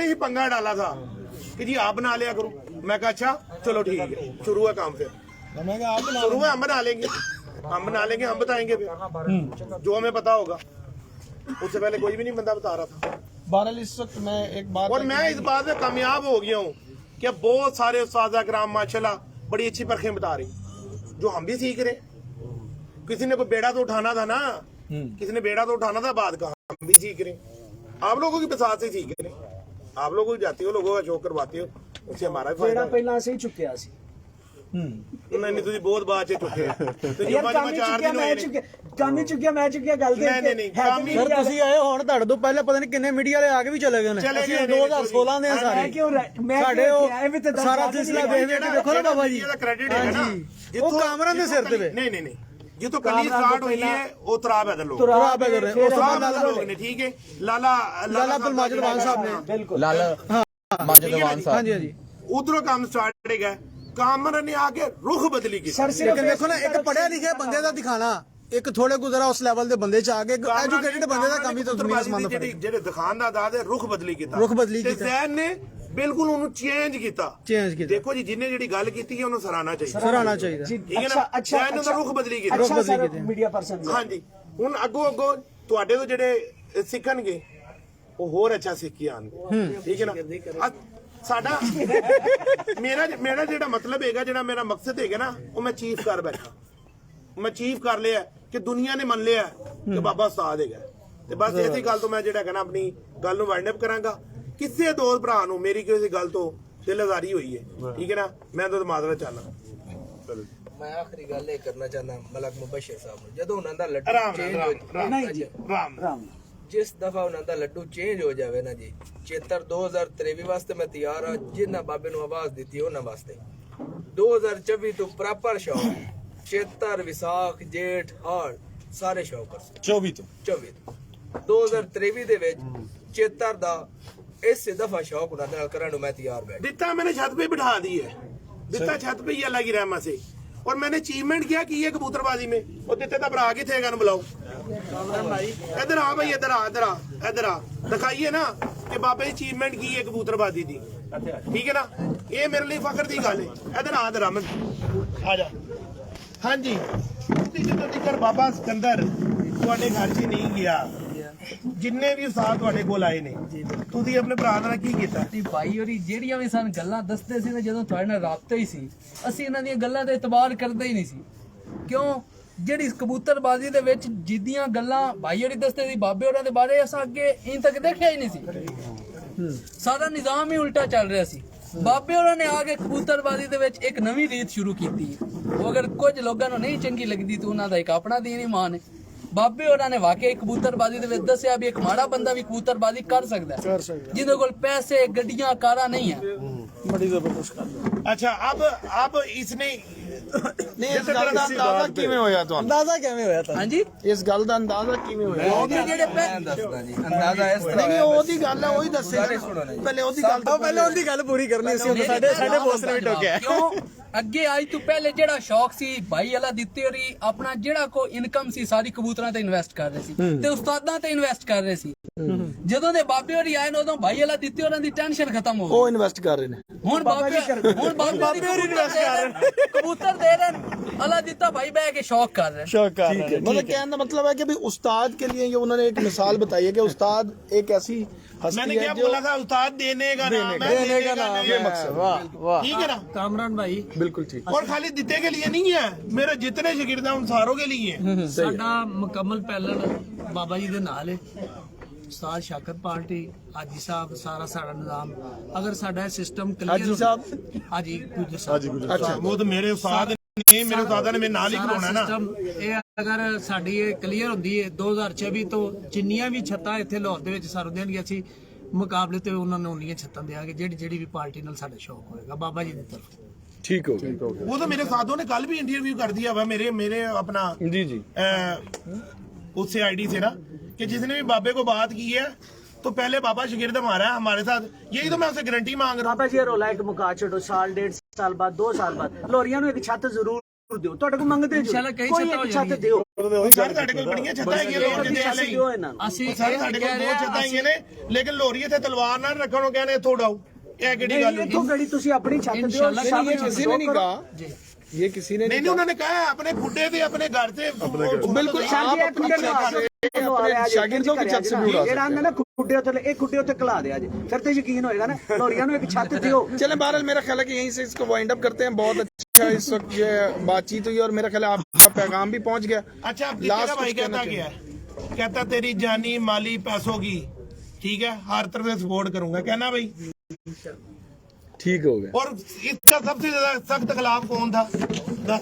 ही पंगा डाला था कि जी आप बना लिया करो। मैं कहा अच्छा चलो ठीक है, शुरू है काम। फिर मैं कहा आप बना शुरू है, हम बना लेंगे, हम बताएंगे फिर जो हमें पता होगा। उससे पहले कोई भी नहीं बंदा बता रहा था। बहरहाल इस वक्त मैं एक बात, और मैं इस बात में कामयाब हो गया हूँ कि बहुत सारे उस्ताद कराम माशाल्लाह बड़ी अच्छी परखें बता रही, जो हम भी सीख रहे। किसी ने कोई बेड़ा तो उठाना था ना, किसी ने बेड़ा तो उठाना था, बात का हम भी सीख रहे। आप लोगों की बसात से सीख रहे, आप लोग जाते हो, लोगों का शो करवाते हो, उससे हमारा भी फायदा बेड़ा है। पहला से ही चुकिया सी नहीं ਤੁਸੀਂ ਬਹੁਤ ਬਾਅਦ ਚ ਚੁੱਕੇ ਤੇ ਯਾਰ ਕੰਮ ਹੀ ਚੁੱਕਿਆ, ਮੈਂ ਚੁੱਕਿਆ, ਕੰਮ ਹੀ ਚੁੱਕਿਆ, ਮੈਂ ਚੁੱਕਿਆ, ਗੱਲ ਦੇ ਨਹੀਂ, ਕੰਮ ਹੀ- ਸਰ ਤੁਸੀਂ ਆਏ ਹੁਣ ਤੁਹਾਡੇ ਤੋਂ ਪਹਿਲੇ ਪਤਾ ਨਹੀਂ ਕਿੰਨੇ ਮੀਡੀਆ ਵਾਲੇ ਆ ਕੇ ਵੀ ਚਲੇ ਗਏ ਨੇ। ਚਲੇ ਅਸੀਂ ਗਏ ਨੇ, 2016 ਦੇ ਆ ਮੈਂ ਸਾਰੇ। ਕਿਉਂ ਮੈਂ ਸਾਡੇ ਉਹ ਐਵੇਂ ਤੇ ਦੱਸ ਸਾਰਾ ਸਕਦੇ ਸਿਲਸਿਲਾ ਨਹੀਂ। ਦੇਖ ਕੇ ਦੇਖੋ ਨਾ ਬਾਬਾ ਜੀ। ਇਹਦਾ ਕ੍ਰੈਡਿਟ ਹੈ ਨਾ, ਹਾਂਜੀ। ਉਹ ਕਾਮਰਾਂ ਦੇ ਸਿਰ ਤੇ ਵੇ। ਨਹੀਂ ਜਿੱਥੋਂ ਕੱਲੀ ਸਟਾਰਟ ਹੋਈ ਹੈ ਉਹ ਤਰਾਬ ਹੈ ਲੋਕ, ਤੁਰਾਬ ਹੈ ਕਰ ਰਹੇ ਉਸ ਤੋਂ ਤਰਾਬ ਬਾਅਦ ਹੈ ਲੋਕ ਨੇ, ਠੀਕ ਹੈ। ਲਾਲਾ ਅਬਦੁਲ ਮਾਜਿਦ ਵਾਨ ਸਾਹਿਬ ਨੇ। ਬਿਲਕੁਲ ਲਾਲ ਮਾਜਦਵਾਨ ਸਾਹਿਬ। ਹਾਂਜੀ ਹਾਂਜੀ। ਉਧਰੋਂ ਕੰਮ ਸਟਾਰਟ ਹੋ ਗਿਆ, ਕਾਮਰਨ ਨੇ ਆ ਕੇ ਰੁਖ ਬਦਲੀ ਕੀਤੀ। ਸਰ ਸਿਰਫ ਲੇਕਿਨ ਦੇਖੋ ਨਾ, ਇੱਕ ਪੜ੍ਹਿਆ ਲਿਖਿਆ ਬੰਦੇ ਦਾ ਦਿਖਾਣਾ, ਇੱਕ ਥੋੜੇ ਗੁਜ਼ਰਾ ਉਸ ਲੈਵਲ ਦੇ ਬੰਦੇ ਚ ਆ ਕੇ ਐਜੂਕੇਟਿਡ ਬੰਦੇ ਦਾ ਕੰਮ ਹੀ ਤਾਂ ਦੁਨੀਆ ਸਮਾਨ ਦਾ ਜਿਹੜੇ ਦਿਖਾਣ ਦਾ ਦਾਦ ਹੈ, ਰੁਖ ਬਦਲੀ ਕੀਤਾ, ਰੁਖ ਬਦਲੀ ਤੇ ਕੀਤਾ। ਜ਼ੈਨ ਨੇ ਬਿਲਕੁਲ ਉਹਨੂੰ ਚੇਂਜ ਕੀਤਾ। ਦੇਖੋ ਜੀ, ਜਿਹਨੇ ਜਿਹੜੀ ਗੱਲ ਕੀਤੀ ਹੈ ਉਹਨੂੰ ਸਰਾਹਣਾ ਚਾਹੀਦਾ, ਸਰਾਹਣਾ ਚਾਹੀਦਾ। ਜੀ, ਠੀਕ ਹੈ ਨਾ। ਅੱਛਾ ਜ਼ੈਨ ਨੇ ਤਾਂ ਰੁਖ ਬਦਲੀ ਕੀਤਾ। ਅੱਛਾ ਸਰ ਮੀਡੀਆ ਪਰਸਨ ਹਾਂਜੀ, ਹੁਣ ਅੱਗੋਂ ਤੁਹਾਡੇ ਤੋਂ ਜਿਹੜੇ ਸਿੱਖਣਗੇ ਉਹ ਹੋਰ ਅੱਛਾ ਸਿੱਖ ਕੇ ਆਉਣਗੇ, ਠੀਕ ਹੈ ਨਾ। ਸਾਡਾ ਮੇਰਾ ਜਿਹੜਾ ਮਤਲਬ ਹੈਗਾ, ਜਿਹੜਾ ਮੇਰਾ ਮਕਸਦ ਹੈਗਾ ਨਾ, ਉਹ ਮੈਂ ਚੀਫ ਕਰ ਬੈਠਾ। ਮੈਂ ਚੀਫ ਕਰ ਲਿਆ ਕਿ ਦੁਨੀਆ ਨੇ ਮੰਨ ਲਿਆ ਕਿ ਬਾਬਾ ਉਸਤਾਦ ਹੈਗਾ, ਤੇ ਬਸ ਇਸੇ ਗੱਲ ਤੋਂ ਮੈਂ ਜਿਹੜਾ ਹੈਗਾ ਨਾ ਆਪਣੀ ਗੱਲ ਨੂੰ ਵਾਈਂਡ ਅਪ ਕਰਾਂਗਾ। ਕਿਸੇ ਦੋਸਤ ਭਰਾ ਨੂੰ ਮੇਰੀ ਕਿਸੇ ਗੱਲ ਤੋਂ ਦਿਲ ਆਜ਼ਾਰੀ ਹੋਈ ਹੈ, ਠੀਕ ਹੈ ਨਾ, ਮੈਂ ਤਾਂ ਮਾਜ਼ਰਤ ਚਾਹਨਾ। ਮੈਂ ਆਖਰੀ ਗੱਲ ਇਹ ਕਰਨਾ ਚਾਹੁੰਦਾ ਮਲਕ ਮੁਬਸ਼ਰ ਸਾਹਿਬ ਨੂੰ, ਜਦੋਂ ਉਹਨਾਂ ਦਾ ਲੱਡੂ ਆਰਾਮ ਚੇਂਜ ਨਾਲ, ਹੋ ਨਹੀਂ ਜੀ, ਰਾਮ ਜਿਸ ਦਫਾ ਉਹਨਾਂ ਦਾ ਲੱਡੂ ਚੇਂਜ ਹੋ ਜਾਵੇ ਨਾ ਜੀ, ਚੇਤਰ 2023 ਵਾਸਤੇ ਮੈਂ ਤਿਆਰ ਹਾਂ। ਜਿੰਨਾ ਬਾਬੇ ਨੂੰ ਆਵਾਜ਼ ਦਿੱਤੀ ਉਹਨਾਂ ਵਾਸਤੇ 2024 ਤੋਂ ਪ੍ਰੋਪਰ ਸ਼ੌਕ, ਚੇਤਰ ਵਿਸਾਖ ਜੇਠ ਹਾੜ ਸਾਰੇ ਸ਼ੌਕ ਕਰ 24 ਤੋਂ 2023 ਦੇ ਵਿੱਚ ਚੇਤਰ ਦਾ ਇਸ ਦਫਾ ਸ਼ੌਕ ਉਹਨਾਂ ਦੇ ਨਾਲ ਕਰਨ ਨੂੰ ਮੈਂ ਤਿਆਰ ਬੈਠ। दिता मैंने छत पे बिठा दी है, दिता छत पे ही अल्लाह की रहमत से। और मैंने अचीवमेंट क्या की है कबूतरबाजी में। और दिते का भरा किथे गन बुलाओ, इधर आ भाई, इधर आ दिखाइए ना कि बाबे अचीवमेंट की है कबूतरबाजी दी, ठीक है ना। ये मेरे लिए फखर की गल है। इधर आ मैं आ जा। हाँ जी, जितना तक बाबा सिकंदर ਤੁਹਾਡੇ ਘਰ 'ਚ ਨਹੀਂ ਗਿਆ, ਜਿੰਨੇ ਵੀ ਉਸਤਾਦ ਤੁਹਾਡੇ ਕੋਲ ਆਏ ਨੇ, ਤੁਸੀਂ ਆਪਣੇ ਭਰਾ ਨਾਲ ਕੀ ਕੀਤਾ? ਤੇ ਭਾਈ ਹੋਰੀ ਜਿਹੜੀਆਂ ਵੀ ਸਾਨੂੰ ਗੱਲਾਂ ਦੱਸਦੇ ਸੀ ਨਾ, ਜਦੋਂ ਤੁਹਾਡੇ ਨਾਲ ਰਾਬਤਾ ਹੀ ਸੀ, ਅਸੀਂ ਇਹਨਾਂ ਦੀਆਂ ਗੱਲਾਂ ਤੇ ਇਤਬਾਰ ਕਰਦੇ ਹੀ ਨਹੀਂ ਸੀ। ਕਿਉਂ? ਜਿਹੜੀ ਕਬੂਤਰਬਾਜ਼ੀ ਦੇ ਵਿੱਚ ਜਿੱਦੀਆਂ ਗੱਲਾਂ ਭਾਈ ਹੋਰੀ ਦੱਸਦੇ ਸੀ ਬਾਬੇ ਹੋਰਾਂ ਦੇ ਬਾਰੇ, ਅਸਾਂ ਅੱਗੇ ਇੰਜ ਤੱਕ ਦੇਖਿਆ ਹੀ ਨਹੀਂ ਸੀ। ਸਾਰਾ ਨਿਜ਼ਾਮ ਹੀ ਉਲਟਾ ਚੱਲ ਰਿਹਾ ਸੀ। ਬਾਬੇ ਹੋਰਾਂ ਨੇ ਆ ਕੇ ਕਬੂਤਰਬਾਜ਼ੀ ਦੇ ਵਿੱਚ ਇੱਕ ਨਵੀਂ ਰੀਤ ਸ਼ੁਰੂ ਕੀਤੀ। ਉਹ ਅਗਰ ਕੁਝ ਲੋਕਾਂ ਨੂੰ ਨਹੀਂ ਚੰਗੀ ਲੱਗਦੀ ਤਾਂ ਉਹਨਾਂ ਦਾ ਇੱਕ ਆਪਣਾ ਦੀਨ ਈਮਾਨ ਹੈ। ਬਾਬੇ ਹੋਰਾਂ ਨੇ ਵਾਕਈ ਕਬੂਤਰਬਾਜ਼ੀ ਦੇ ਵਿੱਚ ਦੱਸਿਆ ਵੀ ਇੱਕ ਮਾੜਾ ਬੰਦਾ ਵੀ ਕਬੂਤਰਬਾਜ਼ੀ ਕਰ ਸਕਦਾ ਹੈ, ਜਿਹਦੇ ਕੋਲ ਪੈਸੇ ਗੱਡੀਆਂ ਕਾਰਾਂ ਨਹੀਂ ਹੈ। ਬੜੀ ਜ਼ਬਰਦਸਤ ਗੱਲ। अच्छा, अब इसने ਨਹੀਂ ਇਸ ਗੱਲ ਦਾ ਅੰਦਾਜ਼ਾ ਕਿਵੇਂ ਹੋਇਆ ਤੁਹਾਨੂੰ? ਅੰਦਾਜ਼ਾ ਕਿਵੇਂ ਹੋਇਆ ਤਾਂ? ਹਾਂਜੀ, ਇਸ ਗੱਲ ਦਾ ਅੰਦਾਜ਼ਾ ਕਿਵੇਂ ਹੋਇਆ? ਉਹਦੇ ਜਿਹੜੇ ਮੈਂ ਦੱਸਦਾ ਜੀ ਅੰਦਾਜ਼ਾ ਇਸ ਤਰ੍ਹਾਂ ਨਹੀਂ ਉਹਦੀ ਗੱਲ ਹੈ, ਉਹੀ ਦੱਸੇ ਪਹਿਲੇ ਉਹਦੀ ਗੱਲ ਤੋਂ ਪਹਿਲੇ ਉਹਦੀ ਗੱਲ ਪੂਰੀ ਕਰਨੀ ਸੀ। ਸਾਡੇ ਬੋਸ ਨੇ ਵੀ ਟੋਕਿਆ। ਕਿਉਂ? ਅੱਗੇ ਅੱਜ ਤੋਂ ਪਹਿਲੇ ਜਿਹੜਾ ਸ਼ੌਕ ਸੀ ਭਾਈ ਅੱਲਾ ਦਿੱਤੇ ਹੋਰੀ ਆਪਣਾ ਜਿਹੜਾ ਕੋ ਇਨਕਮ ਸੀ ਸਾਰੀ ਕਬੂਤਰਾਂ ਤੇ ਇਨਵੈਸਟ ਕਰ ਰਹੇ ਸੀ ਤੇ ਉਸਤਾਦਾਂ ਤੇ ਇਨਵੈਸਟ ਕਰ ਰਹੇ ਸੀ। ਜਦੋਂ ਦੇ ਬਾਬੇ ਹੋਰੀ ਆਏ ਨੇ ਉਦੋਂ ਭਾਈ ਅੱਲਾ ਦਿੱਤੇ ਹੋਰਾਂ ਦੀ ਟੈਨਸ਼ਨ ਖਤਮ ਹੋ ਗਈ। ਉਹ ਇਨਵੈਸਟ ਕਰ ਰਹੇ ਨੇ। ਹੁਣ ਬਾਬੇ ਹੋਰੀ ਇਨਵੈਸਟ ਕਰ ਰਹੇ ਕਬੂਤਰ ਦੇ ਰਹੇ ਨੇ। अल्लाह दिता भाई बह के शौक कर रहे हैं। शौक कर ठीक रहे है हैं, मतलब ठीक है। कहने का मतलब है कि भाई उस्ताद के लिए ये उन्होंने एक मिसाल बताई है कि उस्ताद एक ऐसी हस्ती मैंने है क्या जो बोला था, उस्ताद देने का नाम है, देने का नाम नहीं है, है। मकसद वाह ठीक है ना। कामरान भाई बिल्कुल ठीक और खाली दिते के लिए नहीं है, मेरे जितने शागिर्द हैं उन सारों के लिए है। ਸਾਡਾ ਮੁਕੰਮਲ ਪੈਲਨ ਬਾਬਾ ਜੀ ਦੇ ਨਾਲ ਹੈ। ਉਸਤਾਦ ਸ਼ਾਕਰ ਪਾਰਟੀ ਹਾਜੀ ਸਾਹਿਬ ਸਾਰਾ ਸਾਡਾ ਨਿਜ਼ਾਮ ਅਗਰ ਸਾਡਾ ਸਿਸਟਮ ਕਲੀਅਰ हाजी साहब ਹਾਜੀ ਗੁਜਰ ਸਾਹਿਬ अच्छा वो तो मेरे उस्ताद ने, मेरे उस्ताद ने मेरे नाल ही ਸਾਰਾ कराना ना। ਸਿਸਟਮ ਇਹ ਅਗਰ ਸਾਡੀ ਇਹ ਕਲੀਅਰ ਹੁੰਦੀ ਹੈ 2024 ਤੋਂ ਜਿੰਨੀਆਂ ਵੀ ਛੱਤਾਂ ਇੱਥੇ ਲਾਹੌਰ ਦੇ ਵਿੱਚ ਸਰ ਦੇਣਗੇ ਅਸੀਂ ਮੁਕਾਬਲੇ ਤੇ ਉਹਨਾਂ ਨੂੰ ਉਨੀਆਂ ਛੱਤਾਂ ਦੇਾਂਗੇ ਜਿਹੜੀ ਵੀ ਪਾਰਟੀ ਨਾਲ ਸਾਡਾ ਸ਼ੌਕ ਹੋਏਗਾ ਬਾਬਾ ਜੀ ਦੀ ਤਰਫ। ठीक हो गया वो तो मेरे साथों ने कल भी इंटरव्यू कर दिया हुआ मेरे अपना जी जी उससे आईडी से ना, कि जिसने भी बाबे को बात की है तो पहले बाबा शागिर्द हमारा है हमारे साथ, यही तो मैं उससे गारंटी मांग रहा हूँ। बाबा जी रोला एक मुका छो साल 1.5 साल बाद 2 साल बाद ਲੋਰੀਆਂ ਨੂੰ ਇੱਕ ਛੱਤ ਜ਼ਰੂਰ ਦਿਓ, ਤੁਹਾਡੇ ਕੋਲ ਮੰਗਦੇ ਜੋ ਇੰਸ਼ਾਅੱਲਾ ਕਈ ਕੋਈ ਛੱਤਾਂ ਇੱਕ ਹੋ ਛੱਤ ਜਾਣਗੀਆਂ। ਦਿਓ। ਸਰ ਸਾਡੇ ਕੋਲ ਬੜੀਆਂ ਛੱਤਾਂ ਹੈਗੀਆਂ ਲੋਰੀਆਂ ਦੇ ਛੱਤ ਦਿਓ ਇਹਨਾਂ ਨੂੰ। ਅਸੀਂ ਸਰ ਇਹ ਸਾਡੇ ਕਹਿ ਕੋਲ ਰਹੇ ਦੋ ਹਾਂ, ਛੱਤਾਂ ਹੈਗੀਆਂ ਨੇ, ਲੇਕਿਨ ਲੋਰੀ ਇੱਥੇ ਤਲਵਾਰ ਨਾਲ ਰੱਖਣ ਨੂੰ ਕਹਿੰਦੇ ਇੱਥੋਂ ਉਡਾਓ, ਇਹ ਕਿਹੜੀ ਗੱਲ ਨਹੀਂ ਹੋਈ? ਇੱਥੋਂ ਗੜੀ ਤੁਸੀਂ ਆਪਣੀ ਛੱਤ ਦਿਓ। ਇੰਸ਼ਾਅੱਲਾ ਸਭ ये ਛੱਤ किसी ਦਿਓ ने नहीं ਕਰੋ। कहा ये किसी ने नहीं नहीं उन्होंने कहा है अपने खुड्डे से अपने घर से बिल्कुल ਸ਼ਾਹ आप ਜੀ ਇਹ अपनी ਖੁੱਡੇ छत से अपने शागिर्दों की छत से भी उड़ा ਜਿਹੜਾ ਆਂਦਾ ਨਾ ਖੁੱਡੇ ਉੱਤੇ ਇਹ ਖੁੱਡੇ ਉੱਤੇ ਕਲਾ ਦਿਆ ਜੀ, ਫਿਰ ਤੇ ਯਕੀਨ ਹੋਏਗਾ ना ਲੋਰੀਆਂ ਨੂੰ ਇੱਕ ਛੱਤ ਦਿਓ। चले बहरहाल मेरा ख्याल है कि यहीं से इसको वाइंड अप करते हैं। बहुत अच्छा इस वक्त ये बातचीत हुई और मेरा ख्याल है आपका पैगाम भी पहुंच गया। अच्छा अब लास्ट का भाई कुछ कहना कहता क्या है, कहता तेरी जानी माली पैसों की, ठीक है, हर तरफ से सपोर्ट करूंगा, कहना भाई। ठीक हो गया और इसका सबसे ज्यादा सख्त खिलाफ कौन था?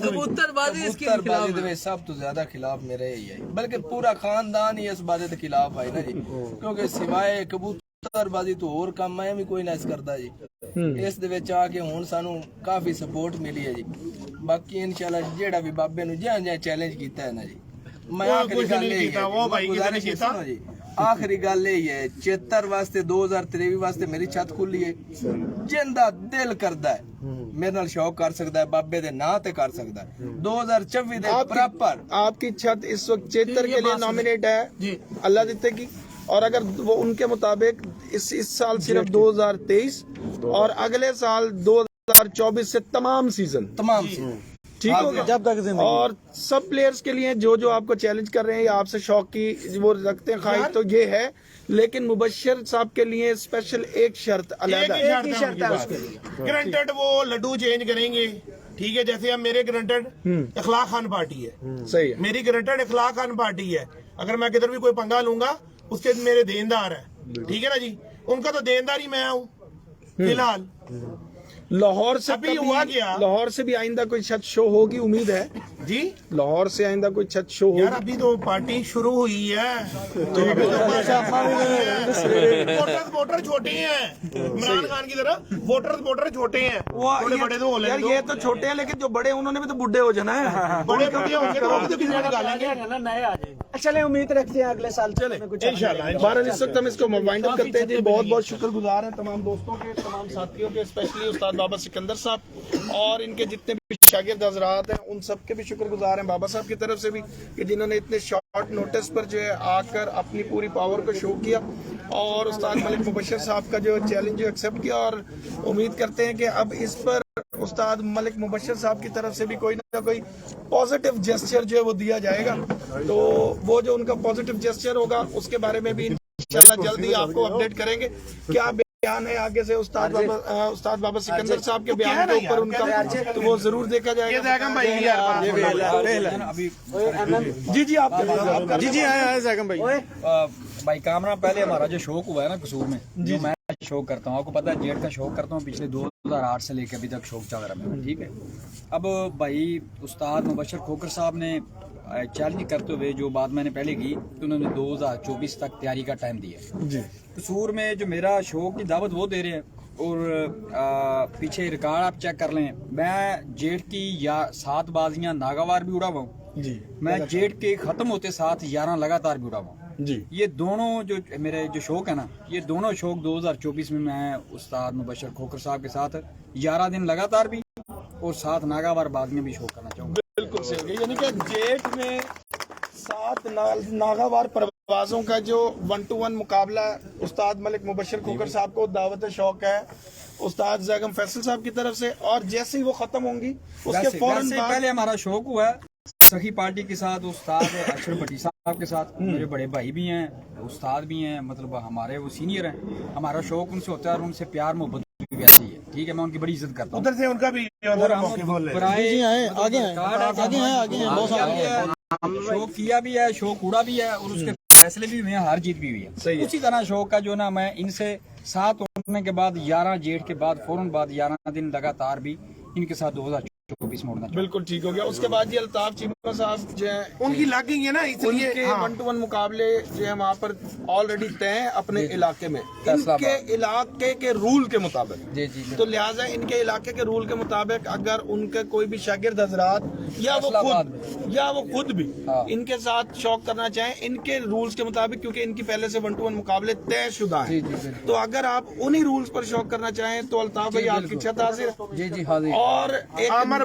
कबूतरबाजी इसके कबूतरबाजी खिलाफ ਦੇ ਵਿੱਚ ਸਭ ਤੋਂ ਜ਼ਿਆਦਾ ਖਿਲਾਫ ਮੇਰੇ ਹੀ ਹੈ, ਬਲਕਿ ਪੂਰਾ ਖਾਨਦਾਨ ਹੀ ਇਸ ਬਾਜ਼ੀ ਦੇ ਖਿਲਾਫ ਹੈ ਨਾ ਜੀ, ਕਿਉਂਕਿ ਸਿਵਾਏ ਕਬੂਤਰਬਾਜੀ ਤੋਂ ਹੋਰ ਕੰਮ ਹੈ ਵੀ ਕੋਈ ਨਾ ਇਸ ਕਰਦਾ ਜੀ। ਇਸ ਦੇ ਵਿੱਚ ਆ ਕੇ ਹੁਣ ਸਾਨੂੰ ਕਾਫੀ ਸਪੋਰਟ ਮਿਲੀ ਹੈ ਜੀ। ਬਾਕੀ ਇਨਸ਼ਾਅੱਲਾ ਜਿਹੜਾ ਵੀ ਬਾਬੇ ਨੂੰ ਜਿਹਾ ਚੈਲੰਜ ਕੀਤਾ ਹੈ ਨਾ ਜੀ, ਮੈਂ ਉਹ ਆਖਰੀ ਕੁਛ ਗੱਲ ਨਹੀਂ ਇਹ ਕੀਤਾ, ਉਹ ਭਾਈ ਕਿਸੇ ਨੇ ਕੀਤਾ। ਸੁਣੋ ਜੀ, ਆਖਰੀ ਗੱਲ ਇਹ ਹੈ 76 ਵਾਸਤੇ 2023 ਵਾਸਤੇ ਮੇਰੀ ਛੱਤ ਖੁੱਲੀ ਹੈ, ਜਿੰਦਾ ਦਿਲ ਕਰਦਾ ਹੈ ਮੇਰੇ ਨਾਲ ਸ਼ੌਕ ਕਰ ਸਕਦਾ ਹੈ, ਬਾਬੇ ਦੇ ਨਾਂ ਤੇ ਕਰ ਸਕਦਾ ਹੈ। 2024 ਦੇ ਪ੍ਰੋਪਰ आपकी छत इस वक्त 76 के लिए नॉमिनेट है अल्लाह दिते की, और अगर वो उनके मुताबिक इस साल सिर्फ 2023 और अगले साल 2024 से तमाम सीजन तमाम से ठीक हो गया जब तक जिंदगी। और सब प्लेयर्स के लिए जो आपको चैलेंज कर रहे हैं या आपसे शौक की वो रखते हैं ख्वाहिश, तो ये है। लेकिन मुबश्शिर साहब के लिए स्पेशल एक शर्त अलग है। एक ही शर्त है उसके लिए। ग्रंटेड वो लड्डू चेंज करेंगे, ठीक है, जैसे अब मेरे ग्रंटेड इखलाक खान पार्टी है, सही है मेरी ग्रंटेड इखलाक खान पार्टी है, अगर मैं किधर भी कोई पंगा लूंगा उसके मेरे देनदार है, ठीक है ना जी, उनका तो देनदार ही मैं हूँ फिलहाल। लाहौर से अभी हुआ क्या? लाहौर से भी आइंदा कोई छत शो होगी, उम्मीद है जी लाहौर से आइंदा कोई छत शो यार होगी। अभी तो पार्टी शुरू हुई है, अभी तो वोटर छोटे हैं, इमरान खान की तरह वोटर छोटे हैं, थोड़े बड़े तो हो यार लेंगे, ये तो छोटे हैं, लेकिन जो बड़े हैं उन्होंने भी तो बुढ़े हो जाना है। बड़े बड़े होंगे तो वो भी तो किसी ने निकालेंगे नए आ जाएंगे। चले उम्मीद रखते हैं अगले साल चले कुछ इंशाल्लाह। बहरहाल इस वक्त हम इसको वाइंड अप करते हैं जी। बहुत बहुत शुक्रगुजार हैं तमाम दोस्तों के, तमाम साथियों के, स्पेशली उस्ताद बाबा सिकंदर साहब और इनके जितने भी शागिर्द हजरात हैं, उन सब के भी शुक्रगुजार हैं बाबा साहब की तरफ से भी, कि जिन्होंने इतने शॉर्ट नोटिस पर जो है आकर अपनी पूरी पावर को शो किया और उस्ताद मलिक मुबश्शिर साहब का जो चैलेंज एक्सेप्ट किया। और उम्मीद करते हैं कि अब इस पर उस्ताद मलिक मुबश्शिर साहब की तरफ से भी कोई ना कोई पॉजिटिव जेस्चर जो है वो दिया जाएगा। तो वो जो उनका पॉजिटिव जेस्चर होगा उसके बारे में भी इंशाल्लाह जल्दी आपको अपडेट करेंगे। क्या बयान है आगे से उस्ताद बाबा सिकंदर साहब के बयान के ऊपर उनका, तो वो जरूर देखा जाएगा। जी जी आप जी आए जैगम भाई। भाई कामरा पहले हमारा जो शौक हुआ है ना कसूर में, जो मैं शौक करता हूँ, आपको पता है जेट का शौक करता हूँ पिछले 2008 से लेकर अभी तक शौक चल रहा है मेरा, ठीक है। अब भाई उस्ताद मुबश्शिर खोकर साहब ने चैलेंज करते हुए जो बात मैंने पहले की कि उन्होंने 2024 तक तैयारी का टाइम दिया जी। कसूर में जो मेरा शौक की दावत वो दे रहे हैं, और पीछे रिकॉर्ड आप चेक कर लें, मैं जेट की 7 बाजियां नागावार भी उड़ा हुआ हूँ जी, मैं जेट के खत्म होते 7-11 लगातार भी उड़ा हुआ हूँ जी। ये दोनों जो मेरे जो शौक है ना, ये दोनों शौक 2024 में मैं उस्ताद मुबश्शिर खोकर साहब के साथ 11 दिन लगातार भी और 7 नागावार बाजियां भी शौक करना चाहूँगा। बिल्कुल सही है, यानी कि जेट में 7 नागावार परवाजों का जो 1-to-1 मुकाबला उस्ताद मलिक मुबश्शिर खोकर साहब को दावत शौक है, उस्ताद जैगम फैसल साहब की तरफ से, और जैसे ही वो खत्म होंगी उसके वैसे फौरन बाद पहले हमारा शौक हुआ है सखी पार्टी के साथ, उस्ताद अक्षर भट्टी साहब के साथ, मेरे बड़े भाई भी हैं, उस्ताद भी हैं, मतलब हमारे वो सीनियर हैं। हमारा शौक उनसे होता है और उनसे प्यार मोहब्बत भी वैसी है, ठीक है, मैं उनकी बड़ी इज्जत करता हूँ। उधर से उनका भी और हम पराए जी आए आगे हैं आगे हैं बहुत सारे शौक किया भी है, शौक उड़ा भी है, और उसके फैसले भी हुए हैं, हार जीत भी हुई है। उसी तरह शौक का जो ना, मैं इनसे साथ होने के बाद 11 जेठ के बाद फौरन बाद 11 दिन लगातार भी इनके साथ 2024 में उड़ना चाहता हूं। बिल्कुल ठीक हो गया। उसके बाद जी अल्ताफ चीमा साहब जो है उनकी लग गई है ना, इसलिए उनके हाँ। 1-to-1 मुकाबले जो है वहाँ पर ऑलरेडी तय हैं अपने इलाके में, इनके इलाके के रूल के मुताबिक। जी जी तो लिहाजा इनके इलाके के रूल के मुताबिक अगर उनके कोई भी शागिर्द हजरात या वो खुद भी हाँ। इनके साथ शौक करना चाहें इनके रूल्स के मुताबिक, क्योंकि इनकी पहले से 1-to-1 मुकाबले तय शुदा जी, हैं, जी, तो अगर आप उन्हीं रूल्स पर शौक करना चाहें तो अल्ताफ भाई आपकी छत हाजिर है। जी जी हाँ जी। और एक आमिर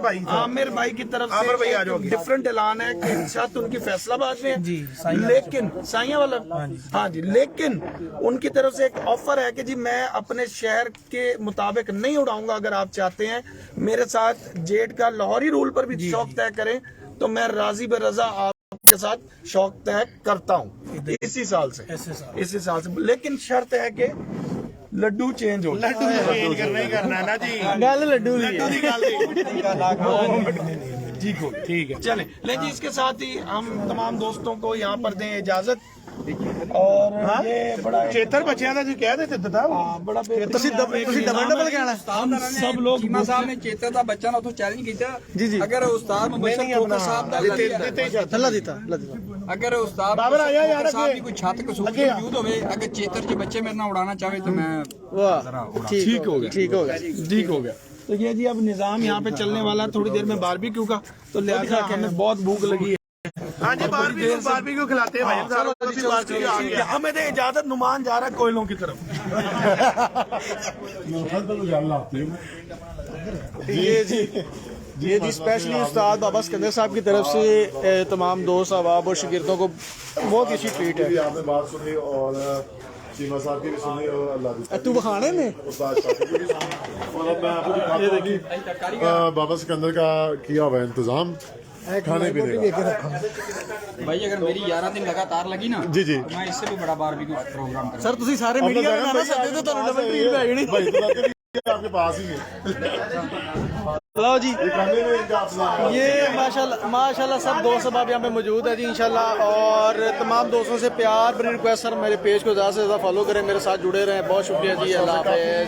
भाई की तरफ आमिर भाई आ से जाओ। एक डिफरेंट ऐलान है कि छत उनकी फैसलाबाद में है, लेकिन साइया वाला हाँ जी, लेकिन उनकी तरफ से एक ऑफर है कि जी मैं अपने शहर के मुताबिक नहीं उड़ाऊंगा, अगर आप चाहते हैं मेरे साथ जेट का लाहौरी रूल पर भी शौक तय करें तो मैं राजी बेरजा आपके साथ शौक तय करता हूँ इसी साल से, लेकिन शर्त है कि लड्डू चेंज हो। लड्डू चेंज करना ही करना ना जी, गल लड्डू दी लड्डू की गल ठीक हो, ठीक है, चले ले जी। इसके साथ ही हम तमाम दोस्तों को यहाँ पर दें इजाजत, और ये बड़ा चेतर बच्चियां का जो कह देते था बड़ा डबल कहना सब लोग चीमा साहब ने चेता ਦਾ ਬੱਚਾ ਨਾ ਉਥੋਂ ਚੈਲੰਜ ਕੀਤਾ ਅਗਰ ਉਸਤਾਦ ਮੁਬਸ਼ਰ ਖੋਖਰ ਸਾਹਿਬ ਦਾ अल्लाह देता ਅਗਰ ਉਸਤਾਦ ਬਾਬਰ ਆਇਆ ਯਾਰ ਸਾਹਿਬ ਦੀ ਕੋਈ ਛੱਤ ਕਸੂਰ ਮੌਜੂਦ ਹੋਵੇ, ਅगर ਚੇਤਰ ਜੀ ਬੱਚੇ ਮੇਰੇ ਨਾਲ ਉਡਾਣਾ ਚਾਹੇ तो मैं वाह ठीक हो गया तो ये जी अब निजाम यहाँ पे चलने वाला, थोड़ी देर में बारबेक्यू का, तो लिहाजा हमें बहुत भूख लगी है। हाँ जी, बारबेक्यू खिलाते हैं भाई साहब, बारबेक्यू आ गया। हमें दे इजाजत, नुमान जा रहा है कोयलों की तरफ। ये जी स्पेशली उस्ताद बाबा सिकंदर साहब की तरफ से तमाम दोस्त अहबाब और शागिर्दों को बहुत अच्छी ट्रीट है। आपने बात सुनी और चीमा साहब की भी सुनी और अल्लाह तू बखाने में उस्ताद शाकिर की भी सुनी, और अब मैं आपको दिखाता हूं कि बाबा सिकंदर का किया हुआ इंतजाम खाने पीने का। भाई अगर मेरी 11 दिन लगातार लगी ना जी जी, तो मैं इससे भी बड़ा बारबेक्यू प्रोग्राम करूंगा। सर तुसी सारे मीडिया में आना सकते हो, तो डबल ट्रीट पे आनी भाई तो आपके पास ही है। लो जी, ये माशाल्लाह सब दोस्त अब यहाँ पे मौजूद है जी इंशाल्लाह, और तमाम दोस्तों से प्यार भरी रिक्वेस्ट, सर मेरे पेज को ज़्यादा से ज़्यादा फॉलो करें, मेरे साथ जुड़े रहें। बहुत शुक्रिया जी, अल्लाह हाफ़िज़।